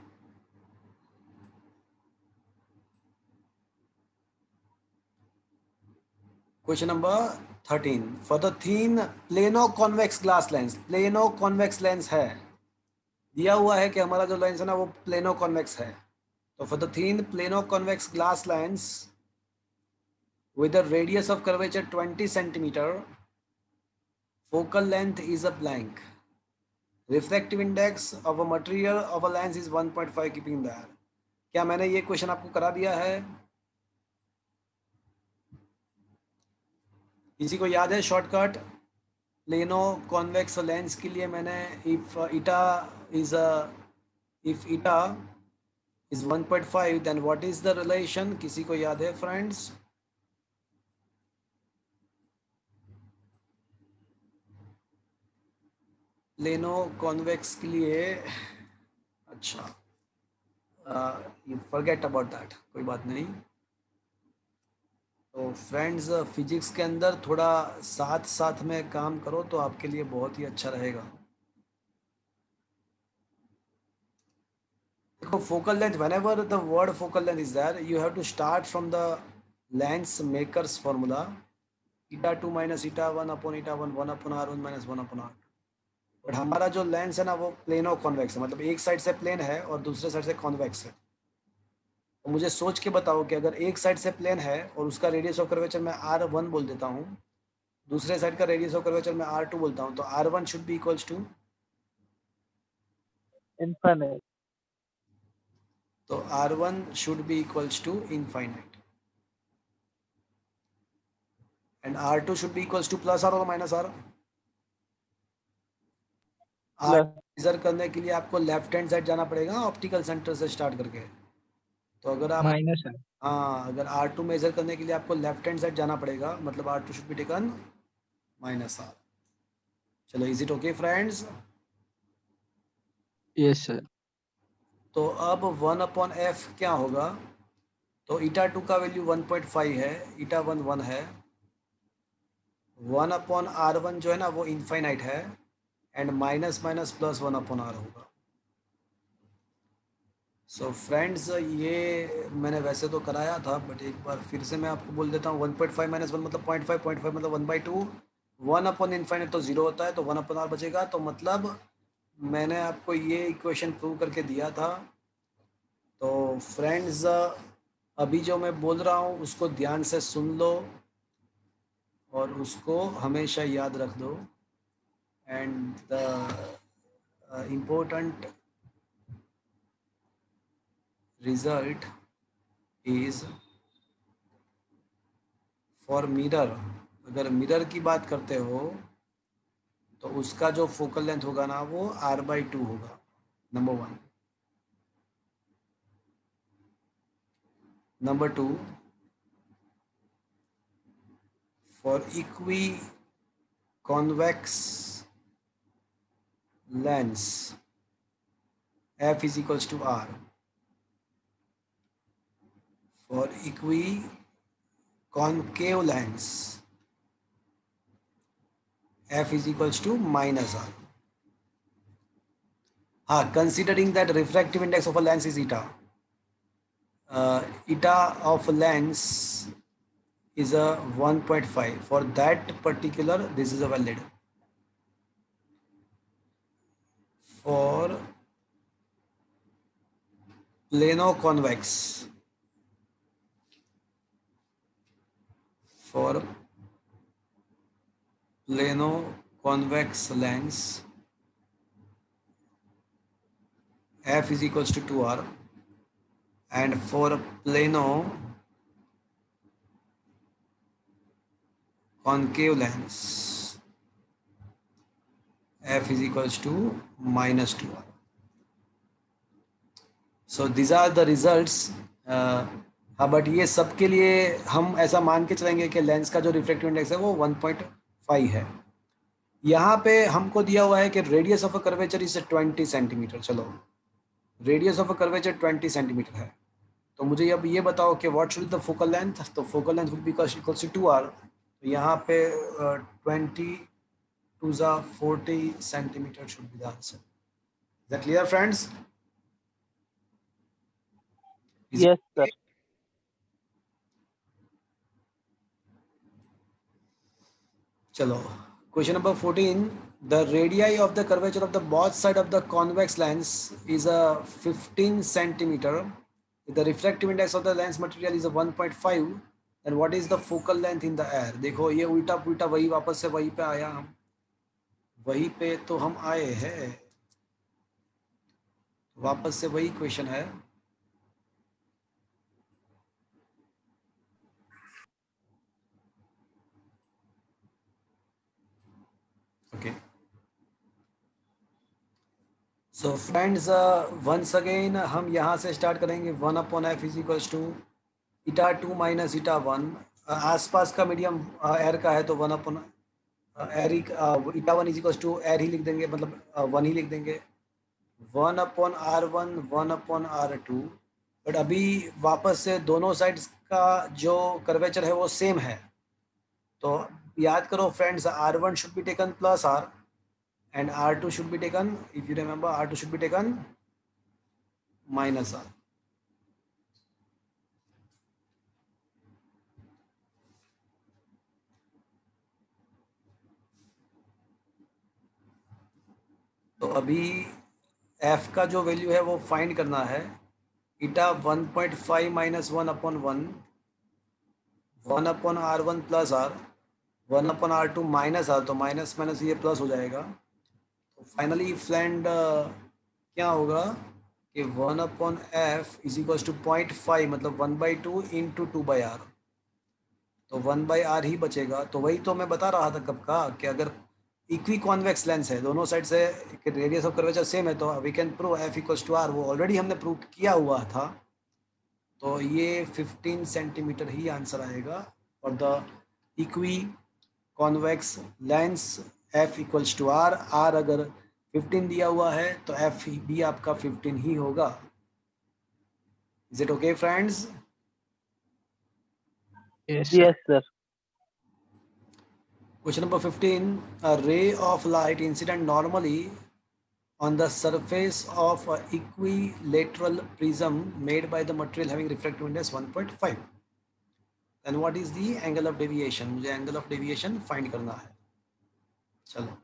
[SPEAKER 1] question number 13। For the thin plano convex glass lens, plano convex lens है, दिया हुआ है कि हमारा जो लेंस है ना वो प्लेनो कॉन्वेक्स है। तो for the thin plano convex glass lens with a radius of curvature 20 centimeter, focal length is a blank, refractive index of a material of a lens is 1.5 keeping there। क्या मैंने ये क्वेश्चन आपको करा दिया है? किसी को याद है शॉर्टकट? प्लेनो कॉन्वेक्स लेंस के लिए मैंने if eta is 1.5 then what is the relation? किसी को याद है फ्रेंड्स? प्लेनो कॉन्वेक्स के लिए, अच्छा, यू फॉरगेट अबाउट दैट, कोई बात नहीं। तो फ्रेंड्स, फिजिक्स के अंदर थोड़ा साथ साथ में काम करो तो आपके लिए बहुत ही अच्छा रहेगा। देखो, focal length, whenever the word focal length is there, you have to start from the lens maker's formula। Eta 2 minus eta 1 upon eta 1 1 upon r1 minus 1 upon r। But हमारा जो लेंस है ना वो प्लेनो कॉन्वेक्स है, मतलब एक साइड से प्लेन है और दूसरे साइड से कॉन्वेक्स है। तो मुझे सोच के बताओ कि अगर एक साइड से प्लेन है और उसका रेडियस ऑफ कर्वेचर मैं r1 बोल देता हूँ, दूसरे साइड का रेडियस ऑफ कर्वेचर मैं r2 बोलता हूँ, तो r1 should be equals to,
[SPEAKER 2] infinite.
[SPEAKER 1] तो r1 should be equals to infinite and r2 should be equals to plus r और minus r। r
[SPEAKER 2] Plus.
[SPEAKER 1] Measure करने के लिए आपको लेफ्ट हैंड साइड जाना पड़ेगा ऑप्टिकल सेंटर से स्टार्ट करके। तो अगर आप
[SPEAKER 3] माइनस है।
[SPEAKER 1] हाँ, अगर R2 मेजर करने के लिए आपको लेफ्ट हैंड साइड जाना पड़ेगा, मतलब R2 should be taken minus R। चलो, is it okay friends?
[SPEAKER 3] Yes sir.
[SPEAKER 1] तो अब 1 अपॉन एफ क्या होगा? तो ईटा 2 का वैल्यू 1.5 है, ईटा 1 1 है, 1 अपॉन R1 जो है ना वो इनफाइनाइट है, and minus minus plus 1 upon R होगा। सो फ्रेंड्स, ये मैंने वैसे तो कराया था, बट एक बार फिर से मैं आपको बोल देता हूँ। 1.5 माइनस 1 मतलब 0.5, 0.5 मतलब 1/2, 1 अपॉन इनफाइनाइट तो 0 होता है, तो 1 अपॉन R बचेगा। तो मतलब मैंने आपको ये इक्वेशन प्रूव करके दिया था। तो फ्रेंड्स, अभी जो मैं बोल रहा हूँ उसको ध्यान से सुन लो और उसको हमेशा याद रख दो। And the important result is for mirror. अगर मिरर की बात करते हो तो उसका जो फोकल लेंथ होगा ना वो r/2 होगा, number 1। Number 2, for equi convex lens f is equals to r। For equi concave lens f is equals to minus r। हाँ, considering that refractive index of a lens is eta, eta of lens is a 1.5, for that particular this is a valid। For plano convex, for plano convex lens f is equals to 2r, and for plano concave lens f is equals to minus 2r। So these are the results। हाँ, बट ये सब के लिए हम ऐसा मान के चलेंगे कि लेंस का जो रिफ्रैक्टिव इंडेक्स है वो 1.5 है। यहाँ पे हमको दिया हुआ है कि radius of a curvature is 20 centimetre. चलो, radius of a curvature 20 centimetre है, तो मुझे अब ये बताओ कि what should the focal length. तो focal length would be equals to 2r। तो यहाँ पे 20 2 40 centimetre should be the answer. Is that clear friends?
[SPEAKER 2] Yes, sir.
[SPEAKER 1] चलो, question number 14। The radii of the curvature of the both side of the convex lens is a 15 centimeter. If the refractive index of the lens material is a 1.5, then what is the focal length in the air? देखो, ये उल्टा पुल्टा वही वापस से वही पे आया, हम वही पे तो हम आए हैं, वापस से वही क्वेश्चन है। Okay, so friends, once again हम यहाँ से स्टार्ट करेंगे। 1 upon F is equals to eta 2 minus eta 1। आसपास का मीडियम एयर का है, तो 1 upon air, eta 1 is equals to air ही लिख देंगे, मतलब 1 ही लिख देंगे। 1 upon R1 1 upon R2। But अभी वापस से दोनों साइड्स का जो कर्वेचर है वो सेम है, तो याद करो friends, R1 should be taken plus R and R2 should be taken, if you remember, R2 should be taken minus R। तो अभी एफ का जो वैल्यू है वो फाइंड करना है। Eta 1.5 minus 1/1, 1/R1 plus R, 1/R2 minus R, तो माइनस माइनस ये प्लस हो जाएगा। तो फाइनली फ्लैंड क्या होगा कि 1/F इज इक्वल्स टू 0.5 मतलब 1/2 इंटू 2/R, तो 1/R ही बचेगा। तो वही तो मैं बता रहा था कब का कि अगर इक्वी कॉन्वेक्स लेंस है, दोनों साइड से रेडियस ऑफ कर्वेचर सेम है, तो we can prove F equals to R। वो ऑलरेडी हमने प्रूव किया हुआ था। तो ये 15 सेंटीमीटर ही आंसर आएगा और the equiconvex lens F equals to R। R अगर 15 दिया हुआ है तो F भी आपका 15 ही होगा। Is it okay friends?
[SPEAKER 3] Yes, sir.
[SPEAKER 2] Yes, sir.
[SPEAKER 1] Question number 15. A ray of light incident normally on the surface of a equilateral prism made by the material having refractive index 1.5. Then what is the angle of deviation? मुझे angle of deviation find करना है। चलो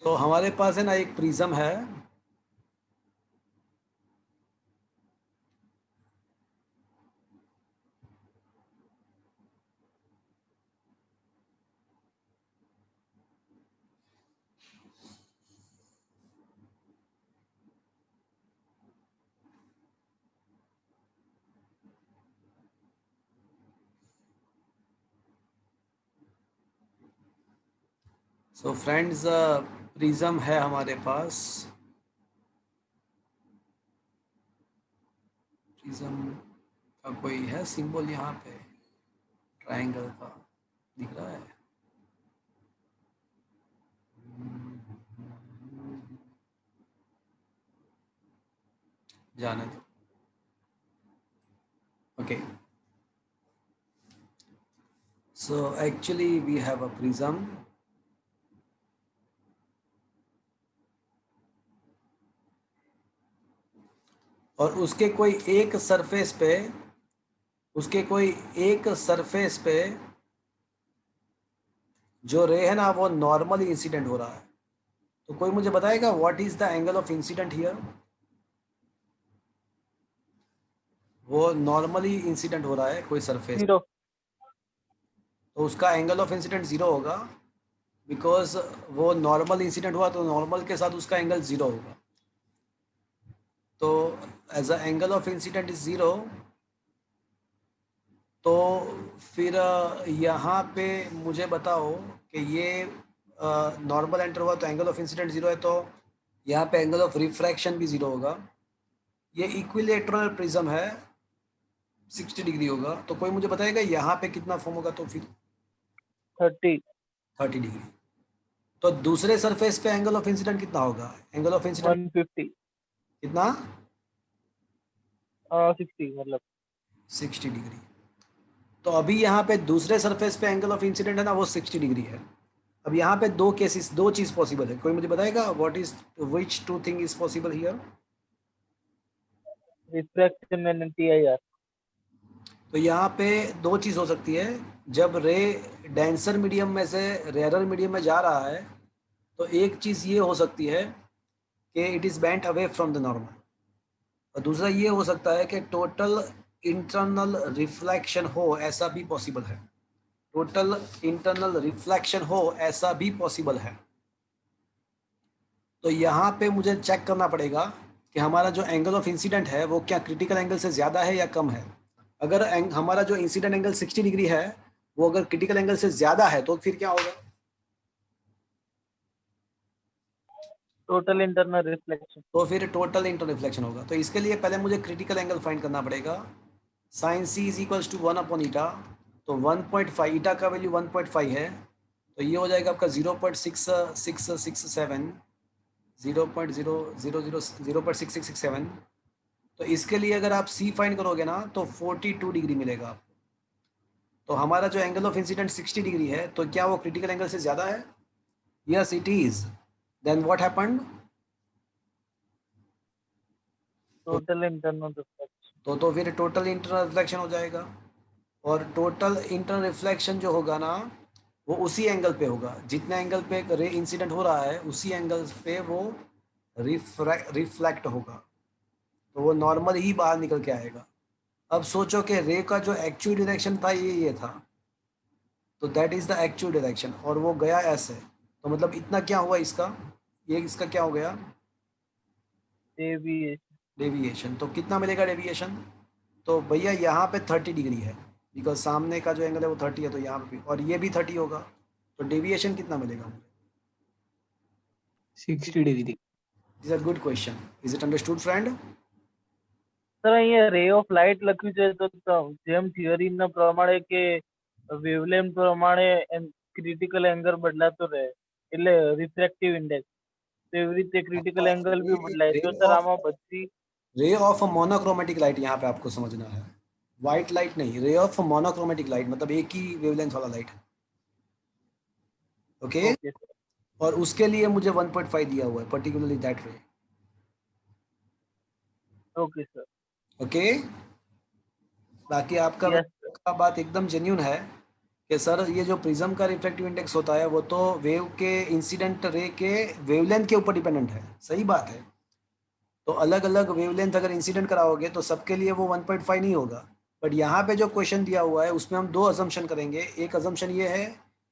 [SPEAKER 1] तो हमारे पास है ना एक प्रिज्म है, सो फ्रेंड्स प्रिज्म है हमारे पास। प्रिज्म का कोई है सिंबल यहाँ पे ट्रायंगल का दिख रहा है? जाने दो। Okay, so actually we have a prism और उसके कोई एक सरफेस पे जो रे है ना वो नॉर्मली इंसिडेंट हो रहा है। तो कोई मुझे बताएगा what is the angle of incident here? वो नॉर्मली इंसिडेंट हो रहा है कोई सरफेस,
[SPEAKER 2] 0.
[SPEAKER 1] तो उसका एंगल ऑफ इंसिडेंट 0 होगा, बिकॉज वो नॉर्मल इंसिडेंट हुआ तो नॉर्मल के साथ उसका एंगल 0 होगा। तो as a angle of incident is 0, तो फिर यहाँ पे मुझे बताओ कि ये नॉर्मल एंटर हुआ तो एंगल ऑफ इंसिडेंट 0 है, तो यहाँ पे एंगल ऑफ रिफ्रैक्शन भी 0 होगा। ये इक्विलेटरल प्रिज्म है, 60 डिग्री होगा। तो कोई मुझे बताएगा यहाँ पे कितना फॉर्म होगा? तो फिर
[SPEAKER 2] 30.
[SPEAKER 1] 30 डिग्री। तो दूसरे सरफेस पे एंगल ऑफ इंसिडेंट कितना होगा? Angle of incident
[SPEAKER 2] 150.
[SPEAKER 1] कितना?
[SPEAKER 2] 60 मतलब
[SPEAKER 1] 60 डिग्री। तो अभी यहाँ पे दूसरे सरफेस पे एंगल ऑफ इंसिडेंट है ना वो 60 डिग्री है। अब यहाँ पे दो चीज पॉसिबल है। कोई मुझे बताएगा what is which two thing is possible here?
[SPEAKER 2] Refraction and TIR.
[SPEAKER 1] तो यहाँ पे दो चीज हो सकती है। जब रे डेंसर मीडियम में से रेयरर मीडियम में जा रहा है तो एक चीज ये हो सकती है कि it is bent away from the normal, और दूसरा ये हो सकता है कि टोटल इंटरनल रिफ्लेक्शन हो, ऐसा भी पॉसिबल है। टोटल इंटरनल रिफ्लेक्शन हो ऐसा भी पॉसिबल है। तो यहाँ पे मुझे चेक करना पड़ेगा कि हमारा जो एंगल ऑफ इंसिडेंट है वो क्या क्रिटिकल एंगल से ज़्यादा है या कम है। अगर हमारा जो इंसिडेंट एंगल 60 डिग्री है वो अगर क्रिटिकल एंगल से ज़्यादा है तो फिर क्या होगा?
[SPEAKER 2] Total internal reflection.
[SPEAKER 1] तो फिर टोटल इंटरनल रिफ्लेक्शन होगा। तो इसके लिए पहले मुझे क्रिटिकल एंगल फाइंड करना पड़ेगा। Sine C is equals to 1 eta, तो 1.5 ईटा का वैल्यू 1.5 है, तो ये हो जाएगा आपका 0.6667, 0.6667। तो इसके लिए अगर आप सी फाइंड करोगे ना तो 42 डिग्री मिलेगा आपको। तो हमारा जो एंगल ऑफ इंसिडेंट 60 डिग्री है, तो क्या वो क्रिटिकल एंगल से ज़्यादा है? Yes it is. Then what happened?
[SPEAKER 2] Total internal reflection.
[SPEAKER 1] तो फिर टोटल इंटरनल रिफ्लेक्शन हो जाएगा, और टोटल इंटरनल रिफ्लेक्शन जो होगा ना वो उसी एंगल पे होगा, जितने एंगल पे रे इंसिडेंट हो रहा है उसी एंगल पे वो रिफ्लेक्ट होगा, तो वो नॉर्मल ही बाहर निकल के आएगा। अब सोचो कि रे का जो एक्चुअल डायरेक्शन था ये था, तो that is the actual direction, और वो गया ऐसे, तो मतलब इतना क्या हुआ इसका, ये इसका क्या हो गया,
[SPEAKER 2] डेविएशन।
[SPEAKER 1] डेविएशन। तो कितना मिलेगा डेविएशन, तो भैया यहाँ पे 30 डिग्री है, बिकॉज सामने का जो एंगल है वो 30 है, तो यहाँ पे भी, और ये भी 30 होगा, तो डेविएशन कितना मिलेगा मुझे।
[SPEAKER 3] 60 degree.
[SPEAKER 1] This are good question, is it understood friend?
[SPEAKER 2] Sir અહીંયા રે ઓફ લાઇટ લખ્યું છે તો જેમ થિયરી ના પ્રમાણે કે વેવલેન્થ પ્રમાણે ક્રિટિકલ એંગલ બદલાતો રહે એટલે રિફ્રેક્ટિવ ઇન્ડેક્સ, તો એવી રીતે ક્રિટિકલ એંગલ બી બદલાય, તો સર આમાં બધી
[SPEAKER 1] रे ऑफ मोनोक्रोमेटिक लाइट यहाँ पे आपको समझना है, व्हाइट लाइट नहीं, रे ऑफ मोनोक्रोमेटिक लाइट मतलब एक ही वेवलेंथ वाला लाइट, ओके।
[SPEAKER 2] ઓકે સર
[SPEAKER 1] और उसके लिए मुझे 1.5 दिया हुआ है, पर्टिकुलरली दैट रे,
[SPEAKER 2] ઓકે સર
[SPEAKER 1] ओके। बाकी आपका
[SPEAKER 2] यस सर
[SPEAKER 1] का बात एकदम जेन्यून है कि सर ये जो प्रिज्म का रिफ्रैक्टिव इंडेक्स होता है वो तो वेव के इंसिडेंट रे के वेवलेंथ के ऊपर डिपेंडेंट है, सही बात है। तो अलग अलग वेवलेंथ अगर इंसिडेंट कराओगे तो सबके लिए वो 1.5 नहीं होगा, बट यहाँ पे जो क्वेश्चन दिया हुआ है उसमें हम दो अजम्पशन करेंगे। एक अजम्पशन ये है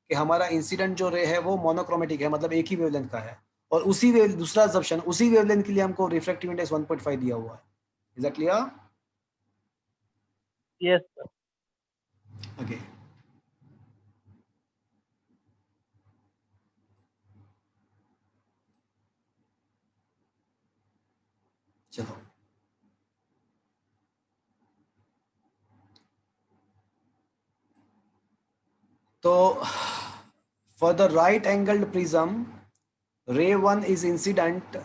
[SPEAKER 1] कि हमारा इंसिडेंट जो रे है वो मोनोक्रोमेटिक है, मतलब एक ही वेवलेंथ का है, और उसी वेव दूसरा अजम्पशन उसी वेवलेंथ के लिए हमको रिफ्रैक्टिव इंडेक्स 1.5 दिया हुआ है। Is that clear?
[SPEAKER 2] Yes sir
[SPEAKER 1] okay, चलो तो for the right angled prism ray 1 is incident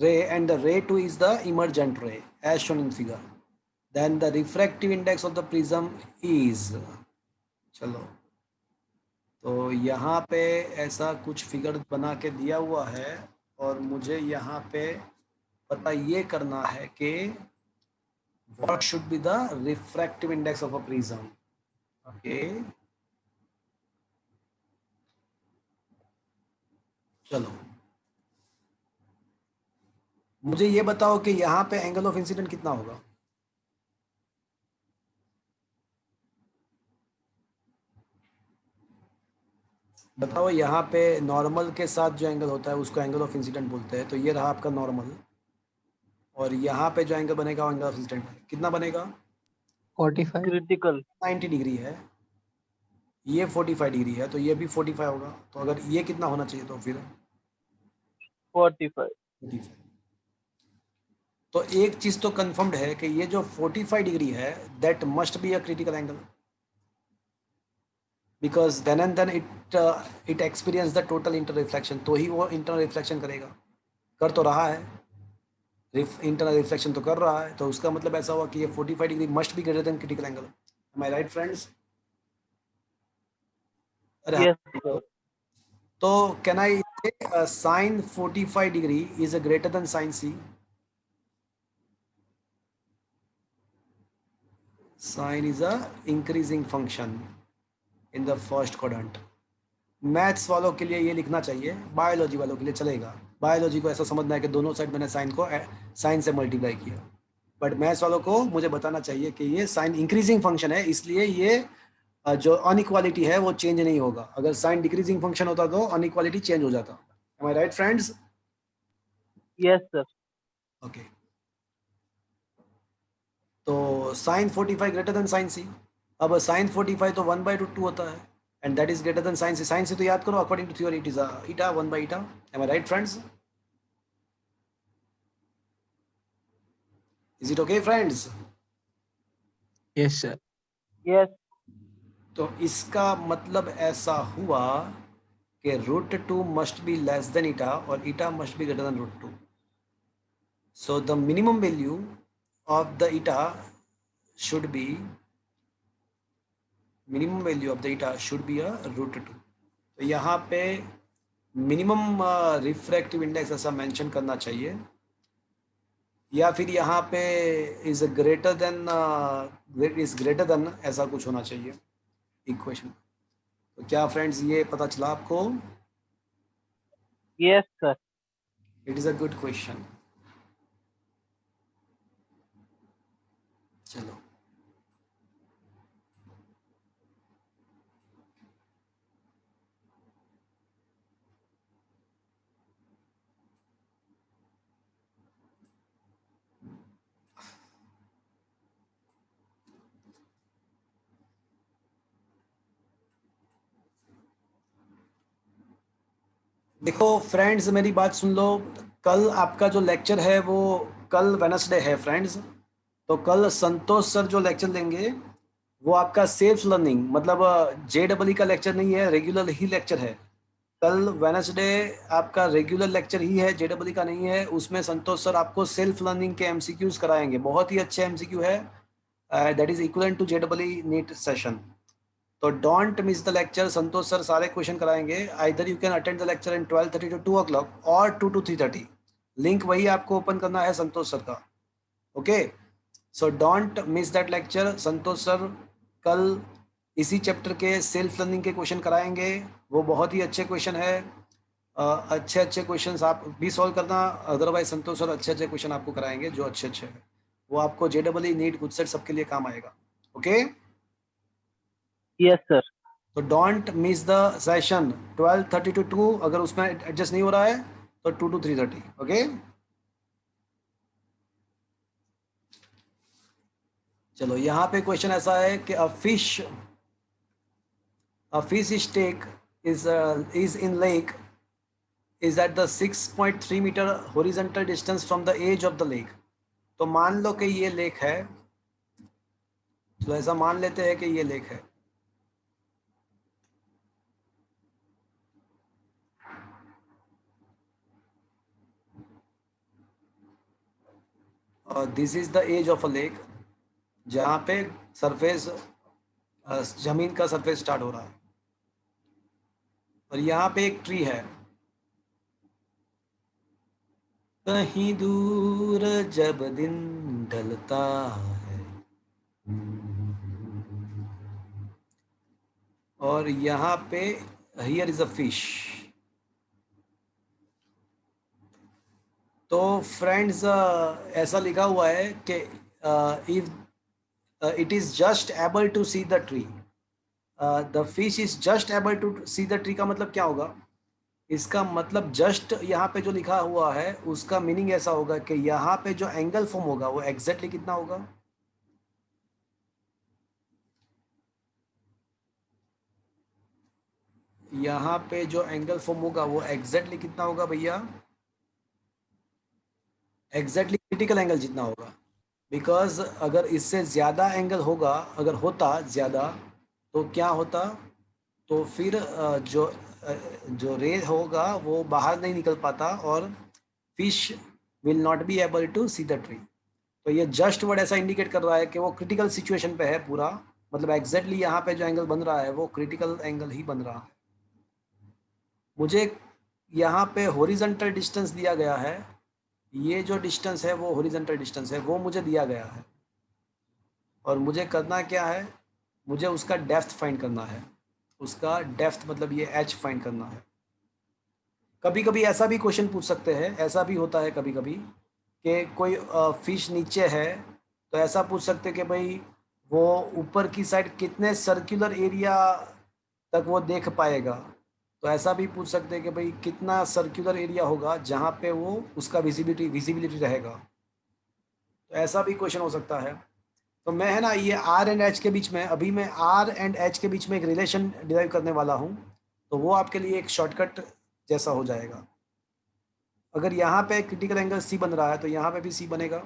[SPEAKER 1] ray and the ray 2 is the emergent ray as shown in figure, then the refractive index of the prism is, चलो तो यहाँ पे ऐसा कुछ फिगर बना के दिया हुआ है, और मुझे यहाँ पे पता ये करना है कि what should be the refractive index of a prism, okay। चलो मुझे ये बताओ कि यहाँ पे एंगल ऑफ इंसिडेंट कितना होगा, बताओ। यहाँ पे नॉर्मल के साथ जो एंगल होता है उसको एंगल ऑफ इंसिडेंट बोलते हैं, तो ये रहा आपका नॉर्मल, और यहाँ पे जो एंगल बनेगा वो एंगल ऑफ इंसिडेंट कितना बनेगा,
[SPEAKER 3] 45.
[SPEAKER 2] क्रिटिकल
[SPEAKER 1] 90 डिग्री है, ये 45 डिग्री है, तो ये भी 45 होगा, तो अगर ये कितना होना चाहिए तो फिर
[SPEAKER 2] 45
[SPEAKER 1] 45। तो एक चीज तो कंफर्म्ड है कि ये जो 45 डिग्री है that must be a critical angle, because then and then it experience the total inter reflection, तो ही वो इंटरनल रिफ्लेक्शन करेगा, कर तो रहा है, इंटरनल रिफ्लेक्शन तो कर रहा है, तो उसका मतलब ऐसा हुआ कि ये 45 degree must be greater than critical angle. Am I right friends? अरे
[SPEAKER 2] यस सर
[SPEAKER 1] तो can I say sine 45 degree is a greater than sine C? Sine is a increasing function in the first quadrant. Maths वालों के लिए ये लिखना चाहिए, बायोलॉजी वालों के लिए चलेगा, बायोलॉजी को ऐसा समझना है कि दोनों साइड मैंने साइन को साइन से मल्टीप्लाई किया, बट मैथ्स वालों को मुझे बताना चाहिए कि ये साइन इंक्रीजिंग फंक्शन है, इसलिए ये जो अनइक्वालिटी है वो चेंज नहीं होगा। अगर साइन डिक्रीजिंग फंक्शन होता तो अनइक्वालिटी चेंज हो जाता। Am I right friends?
[SPEAKER 2] Yes sir
[SPEAKER 1] okay, तो sine 45 greater than sine C. अब साइन 45 तो 1/√2 होता है, and that is greater than sin c। sin c तो याद करो, according to theory it is eta 1/eta। am I right friends? is it okay friends?
[SPEAKER 3] Yes, sir.
[SPEAKER 2] Yes
[SPEAKER 1] तो इसका मतलब ऐसा हुआ कि √2 must be less than eta और eta must be greater than √2, so the minimum value of the eta should be a √2। तो यहाँ पे मिनिमम रिफ्रैक्टिव इंडेक्स ऐसा मेंशन करना चाहिए या फिर यहाँ पे इज ग्रेटर देन ऐसा कुछ होना चाहिए इक्वेशन। तो क्या फ्रेंड्स ये पता चला आपको?
[SPEAKER 2] Yes sir.
[SPEAKER 1] It is a good question. चलो देखो फ्रेंड्स, मेरी बात सुन लो। कल आपका जो लेक्चर है वो कल वेनसडे है फ्रेंड्स। तो कल संतोष सर जो लेक्चर देंगे वो आपका सेल्फ लर्निंग मतलब JEE का लेक्चर नहीं है, रेगुलर ही लेक्चर है। कल वेनसडे आपका रेगुलर लेक्चर ही है, JEE का नहीं है। उसमें संतोष सर आपको सेल्फ लर्निंग के MCQs कराएंगे, बहुत ही अच्छे MCQ है, that is equal to JEE NEET session. तो don't miss the lecture, Santosh sir सारे क्वेश्चन कराएंगे। Either you can attend the lecture in 12:30 to 2 o'clock और 2 to 3:30। लिंक वही आपको ओपन करना है संतोष सर का। Okay, so don't miss that lecture. Santosh sir कल इसी चैप्टर के सेल्फ लर्निंग के क्वेश्चन कराएंगे, वो बहुत ही अच्छे क्वेश्चन है। अच्छे अच्छे क्वेश्चन आप भी सॉल्व करना, अदरवाइज संतोष सर अच्छे अच्छे क्वेश्चन आपको कराएंगे जो अच्छे अच्छे हैं, वो आपको JEE नीट गुड सेट सबके लिए काम आएगा। Okay,
[SPEAKER 2] yes sir.
[SPEAKER 1] तो don't miss the session 12:30 to 2। अगर उसमें एडजस्ट नहीं हो रहा है तो 2 to 3:30। ओके, चलो यहाँ पे क्वेश्चन ऐसा है कि अ fish steak is in lake is at the 6.3 meter horizontal distance from the edge of the lake। तो मान लो कि ये लेक है, तो ऐसा मान लेते हैं कि ये लेक है। और this is the edge of a lake, जहाँ पे सरफेस जमीन का सरफेस स्टार्ट हो रहा है, और यहाँ पे एक ट्री है। कहीं दूर जब दिन ढलता है, और यहाँ पे हियर इज अ फिश। तो फ्रेंड्स ऐसा लिखा हुआ है कि if it is just able to see the tree, the fish is just able to see the tree का मतलब क्या होगा? इसका मतलब जस्ट यहाँ पे जो लिखा हुआ है उसका मीनिंग ऐसा होगा कि यहाँ पे जो एंगल फॉर्म होगा वो एग्जैक्टली कितना होगा? यहाँ पे जो एंगल फॉर्म होगा वो एग्जैक्टली कितना होगा भैया? एग्जैक्टली क्रिटिकल एंगल जितना होगा। बिकॉज अगर इससे ज़्यादा एंगल होगा, अगर होता ज़्यादा तो क्या होता? तो फिर जो रे होगा वो बाहर नहीं निकल पाता और fish will not be able to see the tree. तो ये जस्ट वर्ड ऐसा इंडिकेट कर रहा है कि वो क्रिटिकल सिचुएशन पे है पूरा, मतलब एग्जैक्टली यहाँ पे जो एंगल बन रहा है वो क्रिटिकल एंगल ही बन रहा है। मुझे यहाँ पे हॉरिजॉन्टल डिस्टेंस दिया गया है, ये जो डिस्टेंस है वो हॉरिजॉन्टल डिस्टेंस है, वो मुझे दिया गया है। और मुझे करना क्या है? मुझे उसका डेप्थ फाइंड करना है। उसका डेप्थ मतलब ये एच फाइंड करना है। कभी कभी ऐसा भी क्वेश्चन पूछ सकते हैं, ऐसा भी होता है कभी कभी कि कोई फिश नीचे है, तो ऐसा पूछ सकते हैं कि भाई वो ऊपर की साइड कितने सर्कुलर एरिया तक वो देख पाएगा। तो ऐसा भी पूछ सकते हैं कि भाई कितना सर्कुलर एरिया होगा जहाँ पे वो उसका विजिबिलिटी रहेगा। तो ऐसा भी क्वेश्चन हो सकता है। तो मैं है ना ये आर एंड एच के बीच में, अभी मैं आर एंड एच के बीच में एक रिलेशन डिराइव करने वाला हूँ, तो वो आपके लिए एक शॉर्टकट जैसा हो जाएगा। अगर यहाँ पे क्रिटिकल एंगल सी बन रहा है तो यहाँ पे भी सी बनेगा।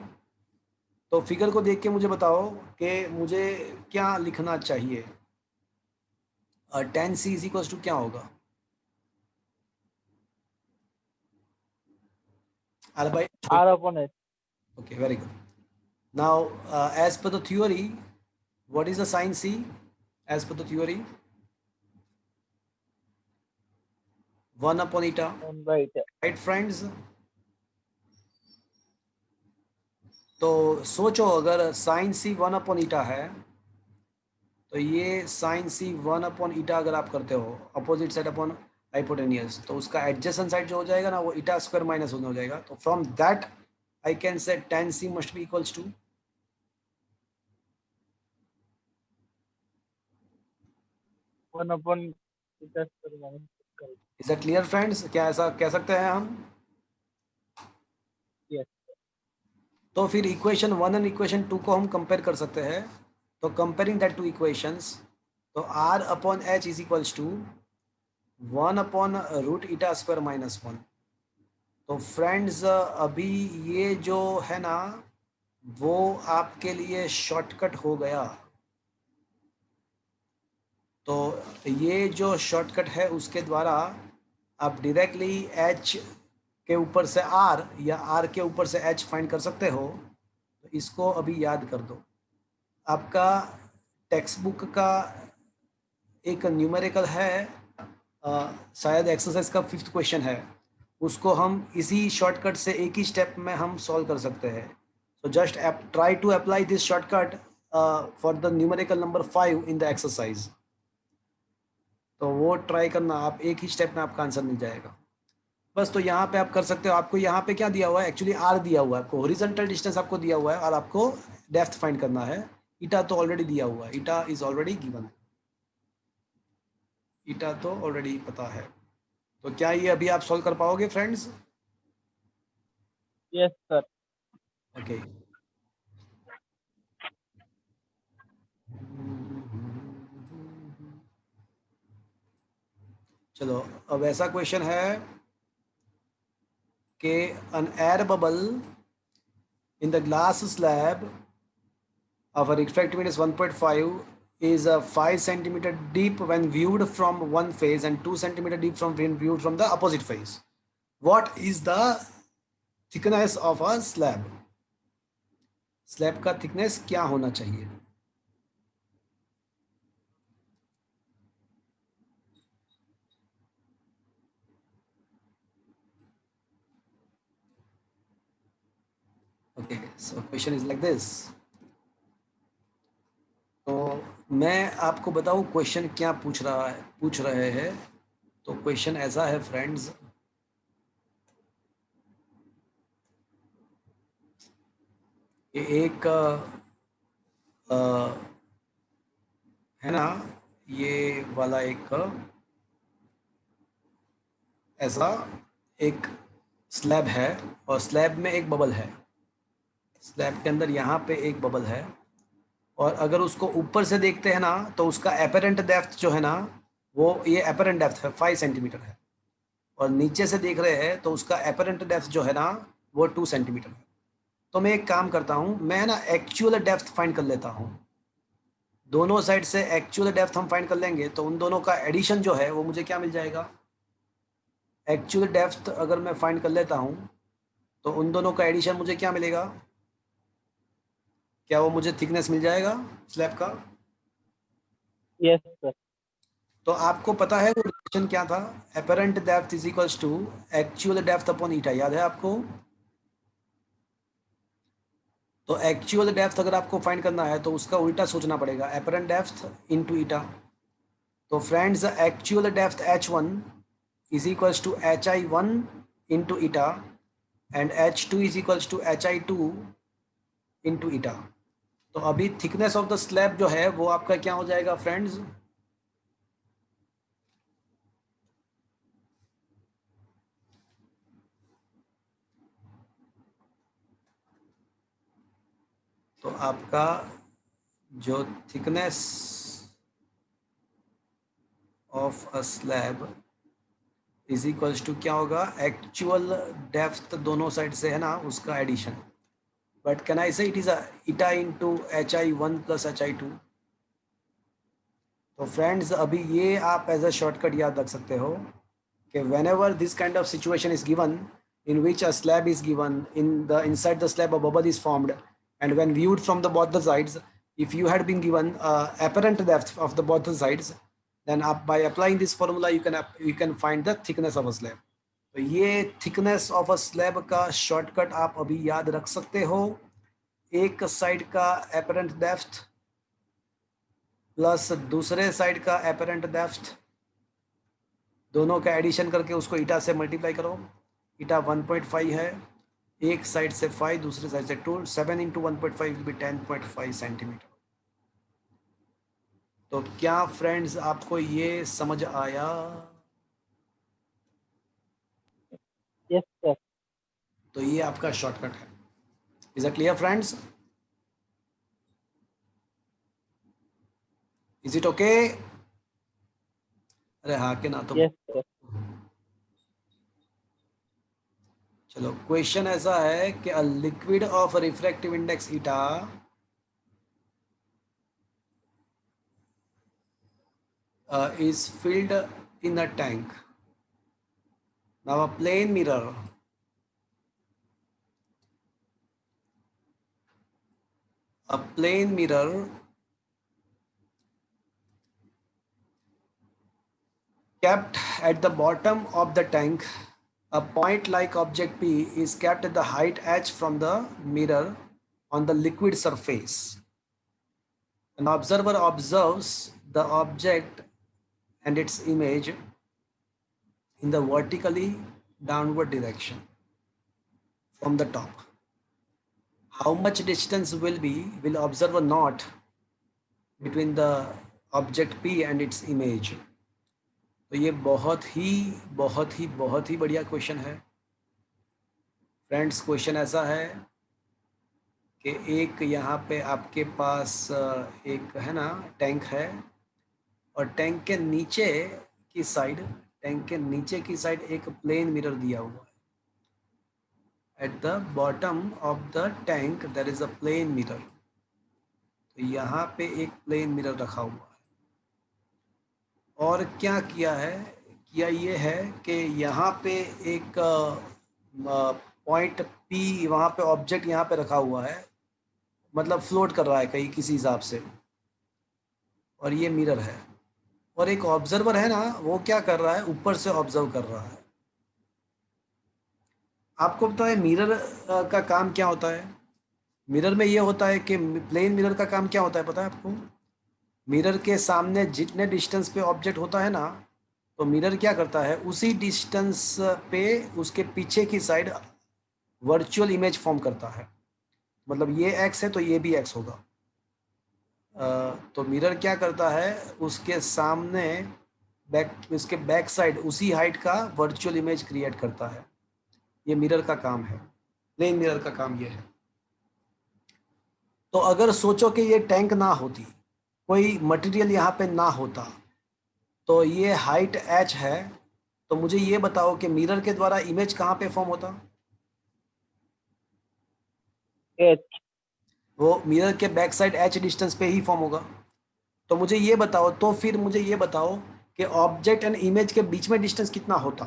[SPEAKER 1] तो फिगर को देख के मुझे बताओ कि मुझे क्या लिखना चाहिए। tan c is equal to क्या होगा? अरे भाई,
[SPEAKER 2] R upon H.
[SPEAKER 1] Okay, very good. Now as per the theory, what is the sin c as per the theory? 1 upon eta,
[SPEAKER 2] 1/8।
[SPEAKER 1] right friends? तो सोचो अगर साइन सी 1 अपॉन ईटा है तो ये साइन सी 1 अपॉन ईटा अगर आप करते हो अपोजिट साइड अपॉन हाइपोटेनियस, तो उसका एडजेसेंट साइड जो हो जाएगा ना वो ईटा स्क्वायर माइनस 1 हो जाएगा। तो from that I can say tan c must be equals to
[SPEAKER 2] 1 upon eta square minus correct.
[SPEAKER 1] Is that clear friends? क्या ऐसा कह सकते हैं हम?
[SPEAKER 2] Yes.
[SPEAKER 1] तो फिर इक्वेशन 1 एंड इक्वेशन 2 को हम कंपेयर कर सकते हैं। तो कंपेयरिंग दैट टू इक्वेशंस, तो r upon h is equals to 1 upon root eta square minus 1। तो फ्रेंड्स अभी ये जो है ना वो आपके लिए शॉर्टकट हो गया। तो ये जो शॉर्टकट है उसके द्वारा आप डायरेक्टली h के ऊपर से r या r के ऊपर से h फाइंड कर सकते हो। तो इसको अभी याद कर दो। आपका टेक्स्ट बुक का एक न्यूमेरिकल है, शायद एक्सरसाइज का 5th क्वेश्चन है, उसको हम इसी शॉर्टकट से एक ही स्टेप में हम सॉल्व कर सकते हैं। So just try to apply this shortcut for the numerical number 5 in the exercise. तो वो ट्राई करना, आप एक ही स्टेप में आपका आंसर मिल जाएगा बस। तो यहाँ पे आप कर सकते हो। आपको यहाँ पे क्या दिया हुआ है? एक्चुअली r दिया हुआ है आपको, हॉरिजॉन्टल डिस्टेंस आपको दिया हुआ है और आपको डेप्थ फाइंड करना है। ईटा तो ऑलरेडी दिया हुआ है, ईटा इज ऑलरेडी गिवन, ईटा तो ऑलरेडी पता है। तो क्या ये अभी आप सॉल्व कर पाओगे फ्रेंड्स?
[SPEAKER 2] Yes, sir.
[SPEAKER 1] ओके चलो, अब ऐसा क्वेश्चन है कि an air bubble in the glass slab of a refractivity is 1.5 is 5 centimeter deep when viewed from one face and 2 centimeter deep from when viewed from the opposite face. What is the thickness of a slab? Slab का थिकनेस क्या होना चाहिए? Okay, so question is like this. तो मैं आपको बताऊं क्वेश्चन क्या पूछ रहे हैं। तो क्वेश्चन ऐसा है फ्रेंड्स, एक है ना ये वाला एक ऐसा एक स्लैब है और स्लैब में एक बबल है। स्लैब के अंदर यहाँ पे एक बबल है और अगर उसको ऊपर से देखते हैं ना तो उसका एपरेंट डेप्थ जो है ना वो ये एपरेंट डेप्थ है 5 सेंटीमीटर है, और नीचे से देख रहे हैं तो उसका एपरेंट डेप्थ जो है ना वो 2 सेंटीमीटर है। तो मैं एक काम करता हूँ, मैं ना एक्चुअल डेप्थ फाइंड कर लेता हूँ। दोनों साइड से एक्चुअल डेप्थ हम फाइंड कर लेंगे तो उन दोनों का एडिशन जो है वो मुझे क्या मिल जाएगा? एक्चुअल डेप्थ अगर मैं फाइंड कर लेता हूँ तो उन दोनों का एडिशन मुझे क्या मिलेगा? क्या वो मुझे थिकनेस मिल जाएगा स्लैब का?
[SPEAKER 2] Yes, sir.
[SPEAKER 1] तो आपको पता है वो रिलेशन क्या था? Apparent depth is equals to actual depth upon eta, याद है आपको? तो एक्चुअल डेप्थ अगर आपको फाइंड करना है तो उसका उल्टा सोचना पड़ेगा, एपरेंट डेप्थ इनटू ईटा। तो friends actual depth h1 is equals to hi1 into eta and h2 is equals to hi2 into eta. तो अभी थिकनेस ऑफ द स्लैब जो है वो आपका क्या हो जाएगा फ्रेंड्स? तो आपका जो thickness of a slab is equals to क्या होगा? एक्चुअल डेप्थ दोनों साइड से है ना उसका एडिशन। बट कैन आई से it is eta into hi1 plus hi2। तो फ्रेंड्स अभी ये आप एज अ शॉर्टकट याद रख सकते हो कि whenever this kind of situation is given in which a slab is given inside the slab a bubble is formed, and when viewed from the both the sides, if you had been given apparent depth of the both the sides, then by applying this formula you can find the thickness of a slab. तो ये thickness of a slab का शॉर्टकट आप अभी याद रख सकते हो एक साइड का एपरेंट डेप्थ प्लस दूसरे साइड का एपरेंट डेप्थ, दोनों का एडिशन करके उसको ईटा से मल्टीप्लाई करो। ईटा 1.5 है, एक साइड से 5, दूसरे साइड से 2, 7 इंटू 1.5 विल बी 10.5 सेंटीमीटर। तो क्या फ्रेंड्स आपको ये समझ आया?
[SPEAKER 2] Yes sir.
[SPEAKER 1] तो ये आपका शॉर्टकट है। Is it clear friends? Is it okay? अरे हाँ के ना तो।
[SPEAKER 2] Yes sir.
[SPEAKER 1] चलो क्वेश्चन ऐसा है कि a liquid of refractive index eta is filled in a tank. Now a plane mirror kept at the bottom of the tank. A point like object P is kept at the height h from the mirror on the liquid surface. An observer observes the object and its image in the vertically downward direction from the top. How much distance will observer note between the object P and its image? तो ये बहुत ही बढ़िया क्वेश्चन है फ्रेंड्स। क्वेश्चन ऐसा है कि एक यहाँ पे आपके पास एक है ना टैंक है, और टैंक के नीचे की साइड एक प्लेन मिरर दिया हुआ है। At the bottom of the tank there is a plane mirror. तो यहाँ पे एक प्लेन मिरर रखा हुआ है, और क्या किया ये है कि यहाँ पे एक पॉइंट P, वहाँ पे ऑब्जेक्ट यहाँ पे रखा हुआ है, मतलब फ्लोट कर रहा है कहीं किसी हिसाब से, और ये मिरर है। और एक ऑब्जर्वर है ना, वो क्या कर रहा है, ऊपर से ऑब्जर्व कर रहा है। आपको पता है मिरर का काम क्या होता है? मिरर में ये होता है कि प्लेन मिरर का काम क्या होता है पता है आपको? मिरर के सामने जितने डिस्टेंस पे ऑब्जेक्ट होता है ना, तो मिरर क्या करता है, उसी डिस्टेंस पे उसके पीछे की साइड वर्चुअल इमेज फॉर्म करता है। मतलब ये x है तो ये भी x होगा। तो मिरर क्या करता है, उसके सामने उसके बैक साइड उसी हाइट का वर्चुअल इमेज क्रिएट करता है। ये मिरर का काम है, प्लेन मिरर का काम ये है। तो अगर सोचो कि ये टैंक ना होती, कोई मटेरियल यहाँ पे ना होता, तो ये हाइट h है, तो मुझे ये बताओ कि मिरर के द्वारा इमेज कहाँ पे फॉर्म होता?
[SPEAKER 2] एच।
[SPEAKER 1] वो मिरर के बैक साइड h डिस्टेंस पे ही फॉर्म होगा। तो मुझे ये बताओ, तो फिर मुझे ये बताओ कि ऑब्जेक्ट एंड इमेज के बीच में डिस्टेंस कितना होता?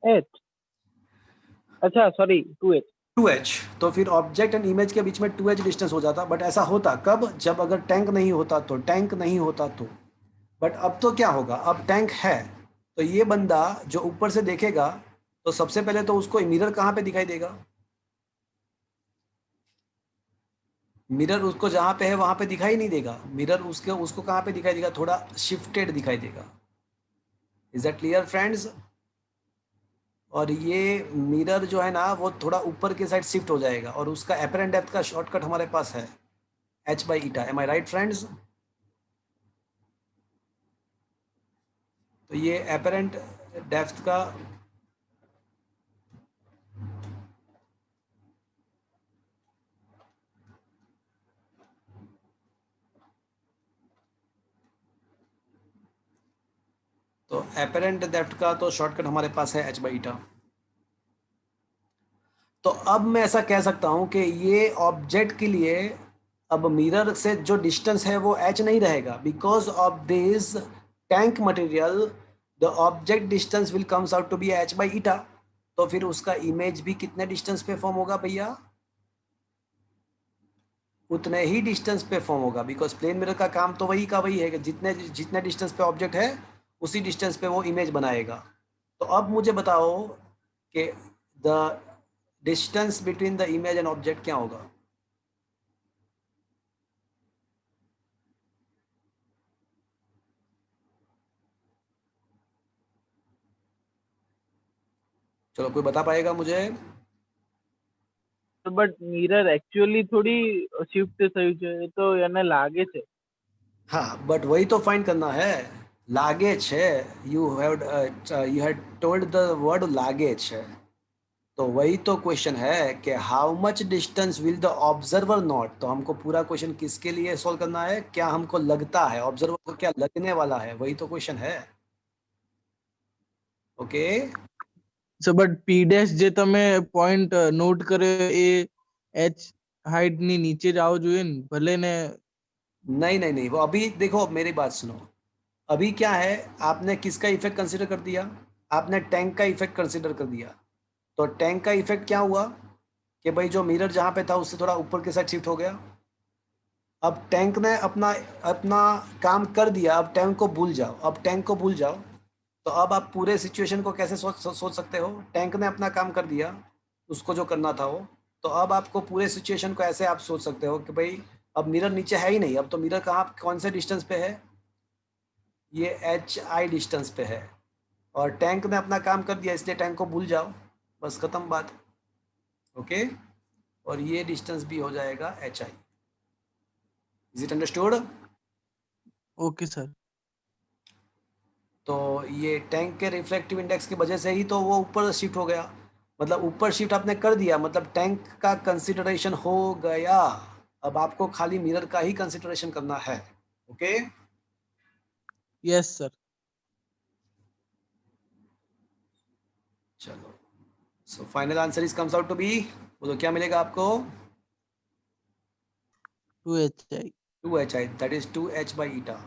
[SPEAKER 2] एच। अच्छा सॉरी 2h।
[SPEAKER 1] 2h। तो फिर ऑब्जेक्ट एंड इमेज के बीच में 2h डिस्टेंस हो जाता। बट ऐसा होता कब? जब अगर टैंक नहीं होता तो। बट अब तो क्या होगा, अब टैंक है, तो ये बंदा जो ऊपर से देखेगा, तो सबसे पहले तो उसको मिरर कहाँ पे दिखाई देगा? मिरर उसको जहाँ पे है वहाँ पे दिखाई नहीं देगा। मिरर उसको कहाँ पे दिखाई देगा? थोड़ा शिफ्टेड दिखाई देगा। Is that clear friends? और ये मिरर जो है ना, वो थोड़ा ऊपर के साइड शिफ्ट हो जाएगा, और उसका एपरेंट डेप्थ का शॉर्टकट हमारे पास है h/eta। M I right friends? तो ये एपरेंट डेप्थ का तो शॉर्टकट हमारे पास है h/eta। तो अब मैं ऐसा कह सकता हूं कि ये ऑब्जेक्ट के लिए अब मिरर से जो डिस्टेंस है वो h नहीं रहेगा, because of this tank material the object distance will comes out to be h/eta। तो फिर उसका इमेज भी कितने डिस्टेंस पे फॉर्म होगा भैया? उतने ही डिस्टेंस पे फॉर्म होगा, बिकॉज प्लेन मिरर का काम तो वही है कि जितने डिस्टेंस पे ऑब्जेक्ट है उसी डिस्टेंस पे वो इमेज बनाएगा। तो अब मुझे बताओ कि the distance between the image and object क्या होगा? चलो कोई बता पाएगा मुझे?
[SPEAKER 2] બટ મિરર एक्चुअली थोड़ी शिफ्ट થયું છે એ તો એને લાગે છે.
[SPEAKER 1] हाँ, बट वही तो फाइंड करना है. लागेज है. You had told the word luggage है. तो वही तो क्वेश्चन है कि how much distance will the observer not. तो हमको पूरा क्वेश्चन किसके लिए सॉल्व करना है? क्या हमको लगता है, ऑब्जर्वर को क्या लगने वाला है, वही तो क्वेश्चन है. Okay.
[SPEAKER 3] So, but P dash જે તમે point note કરે એ H height ની નીચે જ આવવું જોઈએ ને ભલે ને.
[SPEAKER 1] नहीं नहीं नहीं, वो अभी देखो मेरी बात सुनो. अभी क्या है, आपने किसका इफेक्ट कंसिडर कर दिया? आपने टैंक का इफेक्ट कंसिडर कर दिया. तो टैंक का इफेक्ट क्या हुआ कि भाई जो मिरर जहाँ पे था उससे थोड़ा ऊपर के साइड शिफ्ट हो गया. अब टैंक ने अपना अपना काम कर दिया. अब टैंक को भूल जाओ, अब टैंक को भूल जाओ. तो अब आप पूरे सिचुएशन को कैसे सोच सकते हो? टैंक ने अपना काम कर दिया, उसको जो करना था वो. तो अब आपको पूरे सिचुएशन को ऐसे आप सोच सकते हो कि भाई अब मिरर नीचे है ही नहीं. अब तो मिरर कहाँ, कौन से डिस्टेंस पे है? ये HI डिस्टेंस पे है. और टैंक ने अपना काम कर दिया, इसलिए टैंक को भूल जाओ. बस खत्म बात. ओके. और ये डिस्टेंस भी हो जाएगा HI. Is it understood?
[SPEAKER 3] Okay sir.
[SPEAKER 1] तो ये टैंक के रिफ्लेक्टिव इंडेक्स की वजह से ही तो वो ऊपर शिफ्ट हो गया. मतलब ऊपर शिफ्ट आपने कर दिया, मतलब टैंक का कंसिडरेशन हो गया. अब आपको खाली मिरर का ही कंसिडरेशन करना है. ओके.
[SPEAKER 3] Yes sir.
[SPEAKER 1] चलो, so final answer is comes out to be, बोलो क्या मिलेगा आपको?
[SPEAKER 3] 2HI.
[SPEAKER 1] 2HI, that is 2H by eta.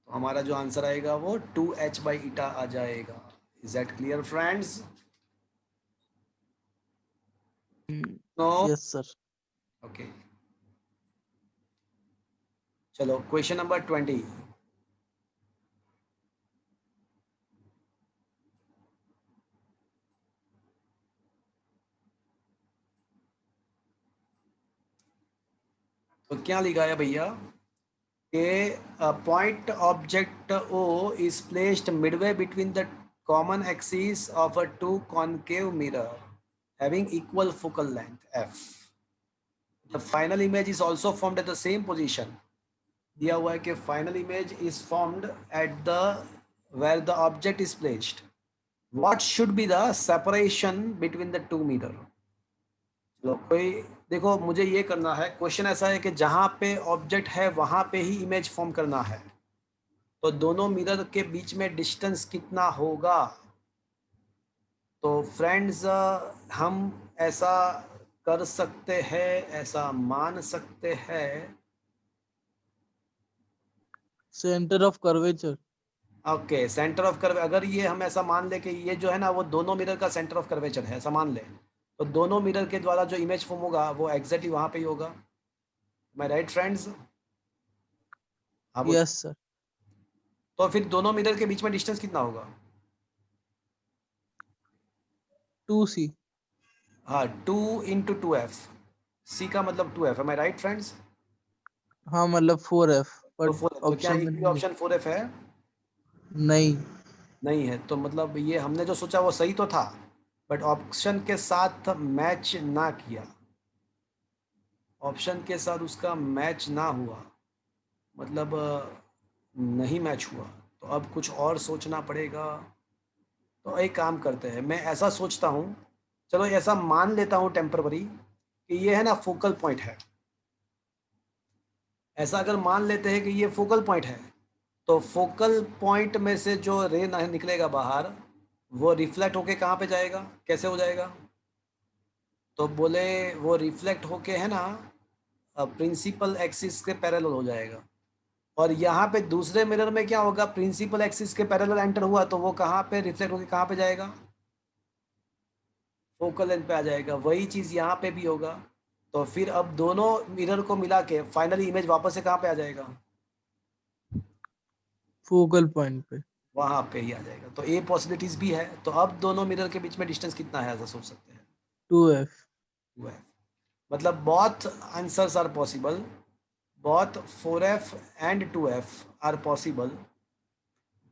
[SPEAKER 1] तो हमारा जो आंसर आएगा वो 2H बाई ईटा आ जाएगा. Is that clear friends? No.
[SPEAKER 3] Yes sir.
[SPEAKER 1] Okay. चलो क्वेश्चन नंबर 20. तो क्या लिखा है भैया कि point object O is placed midway between the common axes of a two concave mirror having equal focal length f. The final image is also formed at the same position. दिया हुआ है कि final image is formed at the where the object is placed. What should be the separation between the two mirror? चलो कोई देखो, मुझे ये करना है. क्वेश्चन ऐसा है कि जहाँ पे ऑब्जेक्ट है वहाँ पे ही इमेज फॉर्म करना है. तो दोनों मिरर के बीच में डिस्टेंस कितना होगा? तो फ्रेंड्स हम ऐसा कर सकते हैं, ऐसा मान सकते हैं.
[SPEAKER 3] Centre of curvature.
[SPEAKER 1] Okay, centre of curve. अगर ये हम ऐसा मान ले कि ये जो है ना वो दोनों मिरर का सेंटर ऑफ कर्वेचर है, ऐसा मान ले, तो दोनों मिरर के द्वारा जो इमेज फॉर्म होगा वो एग्जैक्टली वहाँ पे ही होगा. मैं राइट फ्रेंड्स? हाँ बोलो.
[SPEAKER 3] Yes sir.
[SPEAKER 1] तो फिर दोनों मिरर के बीच में डिस्टेंस कितना होगा?
[SPEAKER 3] 2C.
[SPEAKER 1] हाँ, 2 into 2F. C का मतलब 2F. है मैं राइट फ्रेंड्स?
[SPEAKER 3] हाँ मतलब 4F.
[SPEAKER 1] तो
[SPEAKER 3] बट
[SPEAKER 1] 4F. तो क्या
[SPEAKER 3] ऑप्शन
[SPEAKER 1] ये
[SPEAKER 3] में
[SPEAKER 1] भी
[SPEAKER 3] नहीं.
[SPEAKER 1] ऑप्शन 4F है?
[SPEAKER 3] नहीं.
[SPEAKER 1] नहीं है. तो मतलब ये हमने जो सोचा वो सही तो था, बट ऑप्शन के साथ मैच ना किया. ऑप्शन के साथ उसका मैच ना हुआ, मतलब नहीं मैच हुआ. तो अब कुछ और सोचना पड़ेगा. तो एक काम करते हैं, मैं ऐसा सोचता हूँ, चलो ऐसा मान लेता हूँ टेम्पररी कि ये है ना फोकल पॉइंट है. ऐसा अगर मान लेते हैं कि ये फोकल पॉइंट है, तो फोकल पॉइंट में से जो रे निकलेगा बाहर, वो रिफ्लेक्ट होके कहाँ पे जाएगा, कैसे हो जाएगा? तो बोले वो रिफ्लेक्ट होके है ना प्रिंसिपल एक्सिस के पैरेलल हो जाएगा. और यहाँ पे दूसरे मिरर में क्या होगा, प्रिंसिपल एक्सिस के पैरेलल एंटर हुआ तो वो कहाँ पे रिफ्लेक्ट होके कहाँ पे जाएगा? फोकल लेंथ पे आ जाएगा. वही चीज़ यहाँ पे भी होगा. तो फिर अब दोनों मिरर को मिला के फाइनली इमेज वापस से कहाँ पे आ जाएगा?
[SPEAKER 3] फोकल पॉइंट पे.
[SPEAKER 1] वहाँ पे ही आ जाएगा. तो ये पॉसिबिलिटीज भी है. तो अब दोनों मिरर के बीच में डिस्टेंस कितना है ऐसा सोच सकते हैं?
[SPEAKER 3] 2F.
[SPEAKER 1] 2f, मतलब both answers are possible, both 4f and 2f are possible,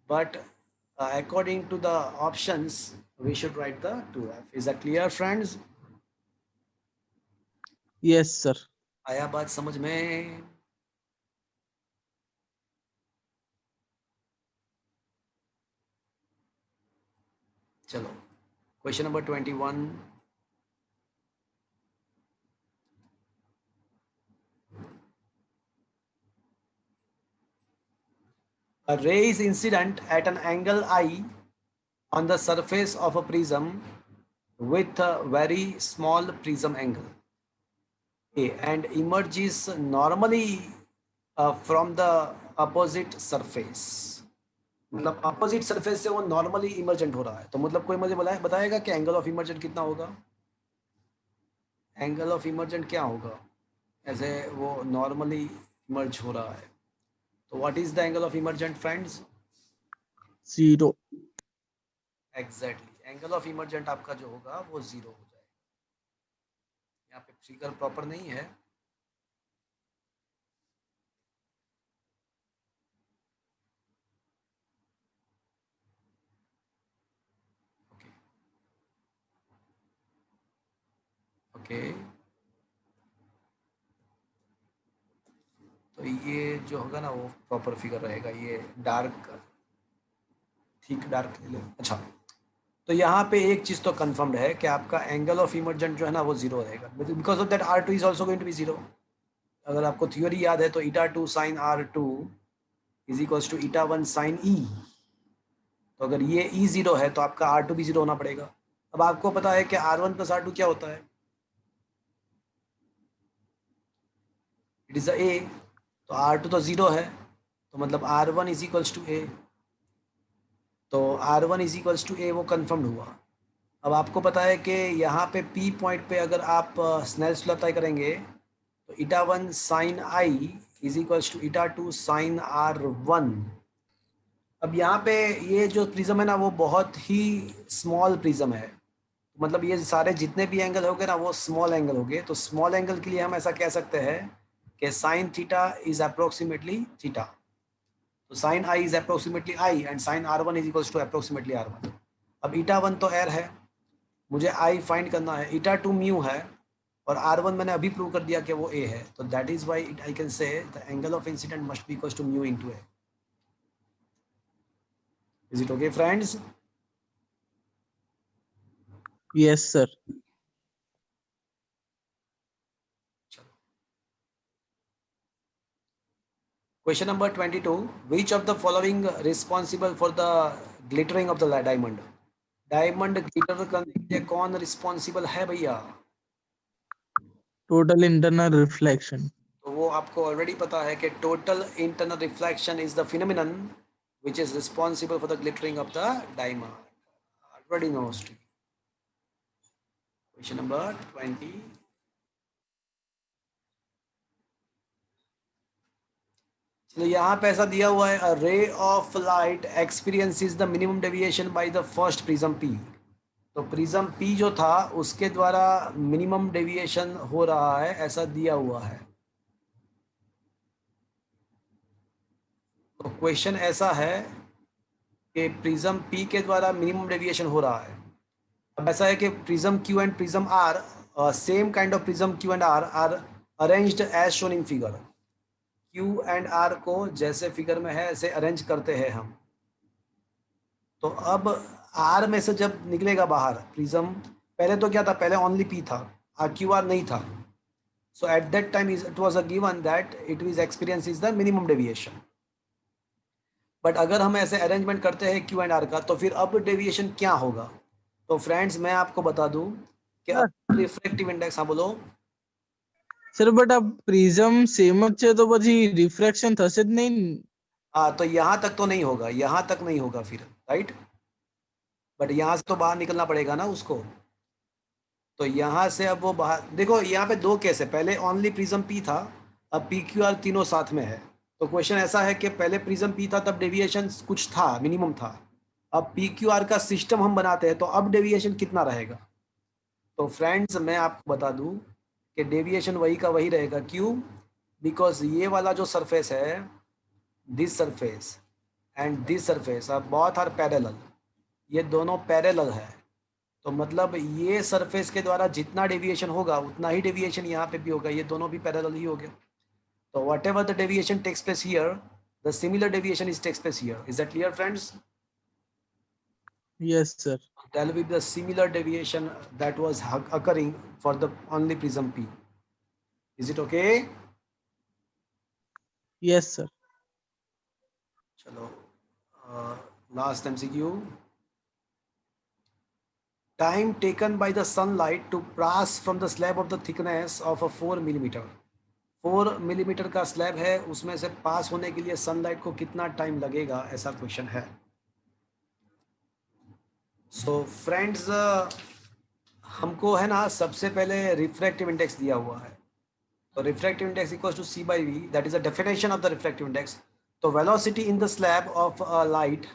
[SPEAKER 1] but according to the options we should write the 2f. Is that clear friends?
[SPEAKER 3] Yes sir.
[SPEAKER 1] आया बात समझ में? चलो question number 21. A ray is incident at an angle I on the surface of a prism with a very small prism angle A and emerges normally from the opposite surface. मतलब अपोजिट सरफेस से वो नॉर्मली इमर्जेंट हो रहा है, तो मतलब कोई मुझे बताएगा कि एंगल ऑफ इमर्जेंट कितना होगा? एंगल ऑफ इमर्जेंट क्या होगा? ऐसे वो नॉर्मली इमर्ज हो रहा है, तो what is the angle of emergent friends?
[SPEAKER 3] 0.
[SPEAKER 1] Exactly, angle of emergent आपका जो होगा वो 0 हो जाएगा. यहाँ पे फिगर प्रॉपर नहीं है. ओके, तो ये जो होगा ना वो प्रॉपर फिगर रहेगा. ये डार्क थिक डार्क ले लो. अच्छा, तो यहाँ पे एक चीज़ तो कंफर्म्ड है कि आपका एंगल ऑफ इमर्जेंट जो है ना वो 0 रहेगा, because of that R2 is also going to be 0. अगर आपको थ्योरी याद है तो 𝜃2 sin R2 is equals to 𝜃1 sin E. तो अगर ये E 0 है तो आपका R2 भी 0 होना पड़ेगा. अब आपको पता है कि R1 प्लस R2 क्या होता है? It is A. तो R2 तो 0 है, तो मतलब R1 is equals to A. तो R1 is equals to A वो कन्फर्म्ड हुआ. अब आपको पता है कि यहाँ पे P पॉइंट पे अगर आप स्नेल्स लॉ अप्लाई करेंगे तो 𝜃1 sin I is equals to 𝜃2 sin R1. अब यहाँ पे ये जो प्रिज्म है ना वो बहुत ही स्मॉल प्रिज्म है, मतलब ये सारे जितने भी एंगल होंगे ना वो स्मॉल एंगल होंगे. तो स्मॉल एंगल के लिए हम ऐसा कह सकते हैं कि sin theta is approximately theta. तो sin I is approximately I and sin R1 is equals to approximately R1. अब 𝜃1 तो एयर है, मुझे I फाइंड करना है. 𝜃2 म्यू है और R1 मैंने अभी प्रूव कर दिया कि वो A है. तो that is why I can say the angle of incident must be equals to mu into A. Is it okay friends?
[SPEAKER 3] Yes sir.
[SPEAKER 1] Question number 22. Which of the following responsible for the glittering of the diamond? Diamond glitter करने के लिए कौन रिस्पॉन्सिबल है भैया?
[SPEAKER 3] Total internal reflection.
[SPEAKER 1] तो वो आपको ऑलरेडी पता है कि total internal reflection is the phenomenon which is responsible for the glittering of the diamond. Already knows. Question number 20. तो यहाँ पे ऐसा दिया हुआ है, a ray of light experiences the minimum deviation by the first prism P. तो प्रिज्म P जो था उसके द्वारा मिनिमम डेविएशन हो रहा है, ऐसा दिया हुआ है. तो क्वेश्चन ऐसा है कि प्रिज्म P के द्वारा मिनिमम डेविएशन हो रहा है. अब ऐसा है कि prism Q and prism R, same kind of prism Q and R are arranged as shown in figure. Q and R को जैसे फिगर में है ऐसे अरेंज करते हैं हम. तो अब R में से जब निकलेगा बाहर प्रिज्म, पहले तो क्या था, पहले ओनली P था, QR नहीं था. So at that time it was a given that it with experience is the minimum deviation. But अगर हम ऐसे अरेंजमेंट करते हैं Q एंड R का, तो फिर अब डेविएशन क्या होगा? तो फ्रेंड्स मैं आपको बता दूं कि रिफ्रैक्टिव इंडेक्स, हाँ बोलो
[SPEAKER 3] सर. बट अब प्रिज्म सेम જ છે તો પછી રિફ્રેક્શન થશે જ નહીં.
[SPEAKER 1] हाँ, तो यहाँ तक तो नहीं होगा, यहाँ तक नहीं होगा फिर, राइट. बट यहाँ से तो बाहर निकलना पड़ेगा ना उसको. तो यहाँ से अब वो बाहर, देखो यहाँ पे दो केस है, पहले ओनली प्रिज्म P था, अब PQR तीनों साथ में है. तो क्वेश्चन ऐसा है कि पहले प्रिज्म P था तब डेविएशन कुछ था, मिनिमम था. अब PQR का सिस्टम हम बनाते हैं तो अब डेविएशन कितना रहेगा? तो फ्रेंड्स मैं आपको बता दूं कि डेविएशन वही का वही रहेगा। क्यों? बिकॉज ये वाला जो सरफेस है, this surface and this surface are both are parallel, ये दोनों पैरेलल है। तो मतलब ये सरफेस के द्वारा जितना डेविएशन होगा उतना ही डेविएशन यहाँ पे भी होगा, ये दोनों भी पैरेलल ही हो गए। तो whatever the deviation takes place here, the similar deviation is takes place here. Is that clear friends?
[SPEAKER 3] yes sir,
[SPEAKER 1] That will be the similar deviation that was occurring for the only prism P. Is it okay?
[SPEAKER 3] yes sir.
[SPEAKER 1] चलो last MCQ. Time taken by the sunlight to pass from the slab of the thickness of a 4 millimeter. 4 millimetre का स्लैब है, उसमें से पास होने के लिए सनलाइट को कितना टाइम लगेगा, ऐसा क्वेश्चन है। सो फ्रेंड्स हमको है ना सबसे पहले रिफ्रैक्टिव इंडेक्स दिया हुआ है। तो refractive index equals to c by v, that is a definition of the refractive index. तो velocity in the slab of light,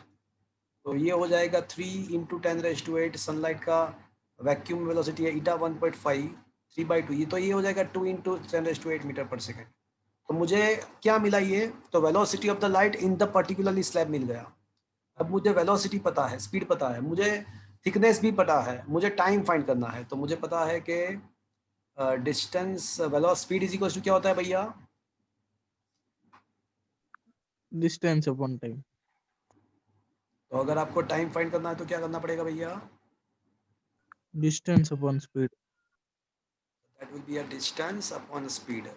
[SPEAKER 1] तो ये हो जाएगा 3 × 10⁸ सनलाइट का वैक्यूम वेलोसिटी है ईटा 1.5, 3/2, ये तो ये हो जाएगा 2 × 10⁸ मीटर पर सेकेंड। तो मुझे क्या मिला ये, तो velocity of the light in the particularly slab मिल गया। अब मुझे वेलोसिटी पता है, स्पीड पता है, मुझे थिकनेस भी पता है, मुझे टाइम फाइंड करना है। तो मुझे पता है कि डिस्टेंस वेलो स्पीड इज इक्वल टू क्या होता है भैया?
[SPEAKER 3] Distance upon time.
[SPEAKER 1] तो अगर आपको टाइम फाइंड करना है तो क्या करना पड़ेगा भैया?
[SPEAKER 3] Distance upon speed.
[SPEAKER 1] That will be a distance upon speed.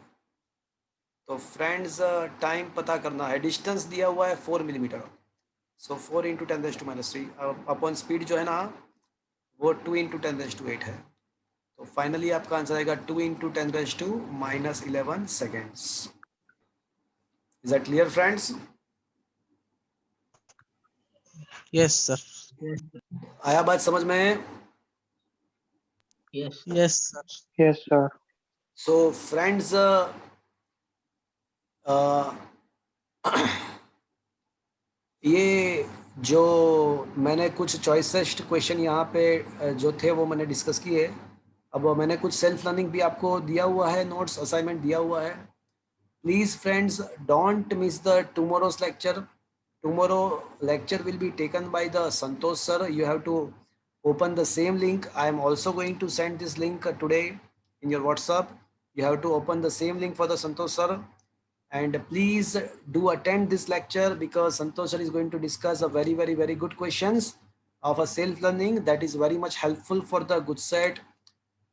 [SPEAKER 1] तो फ्रेंड्स टाइम पता करना है, डिस्टेंस दिया हुआ है 4 मिलीमीटर, सो 4 × 10⁻³ अपॉन स्पीड जो है ना वो 2 × 10⁸ है। तो फाइनली आपका आंसर आएगा 2 × 10⁻11 seconds. Is that clear friends?
[SPEAKER 3] Yes sir.
[SPEAKER 1] आया बात समझ में?
[SPEAKER 3] Yes sir.
[SPEAKER 2] Yes, sir.
[SPEAKER 1] So friends ये जो मैंने कुछ चॉइसेस्ट क्वेश्चन यहाँ पे जो थे वो मैंने डिस्कस किए। अब मैंने कुछ सेल्फ लर्निंग भी आपको दिया हुआ है, नोट्स असाइनमेंट दिया हुआ है। Please friends don't miss the tomorrow's lecture. Tomorrow lecture will be taken by the Santosh sir. You have to open the same link. I am also going to send this link today in your WhatsApp. You have to open the same link for the Santosh sir, and please do attend this lecture because Santosh sir is going to discuss a very good questions of a self learning that is very much helpful for the GUJSET,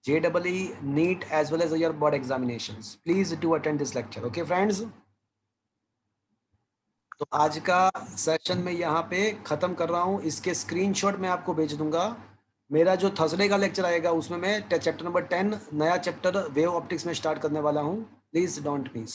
[SPEAKER 1] JEE, NEET as well as your board examinations. Please do attend this lecture. Okay friends? तो आज का सेशन में यहाँ पे ख़त्म कर रहा हूँ। इसके स्क्रीनशॉट मैं आपको भेज दूंगा। मेरा जो थर्सडे का लेक्चर आएगा उसमें मैं चैप्टर नंबर 10 नया चैप्टर वेव ऑप्टिक्स में स्टार्ट करने वाला हूँ। Please don't miss.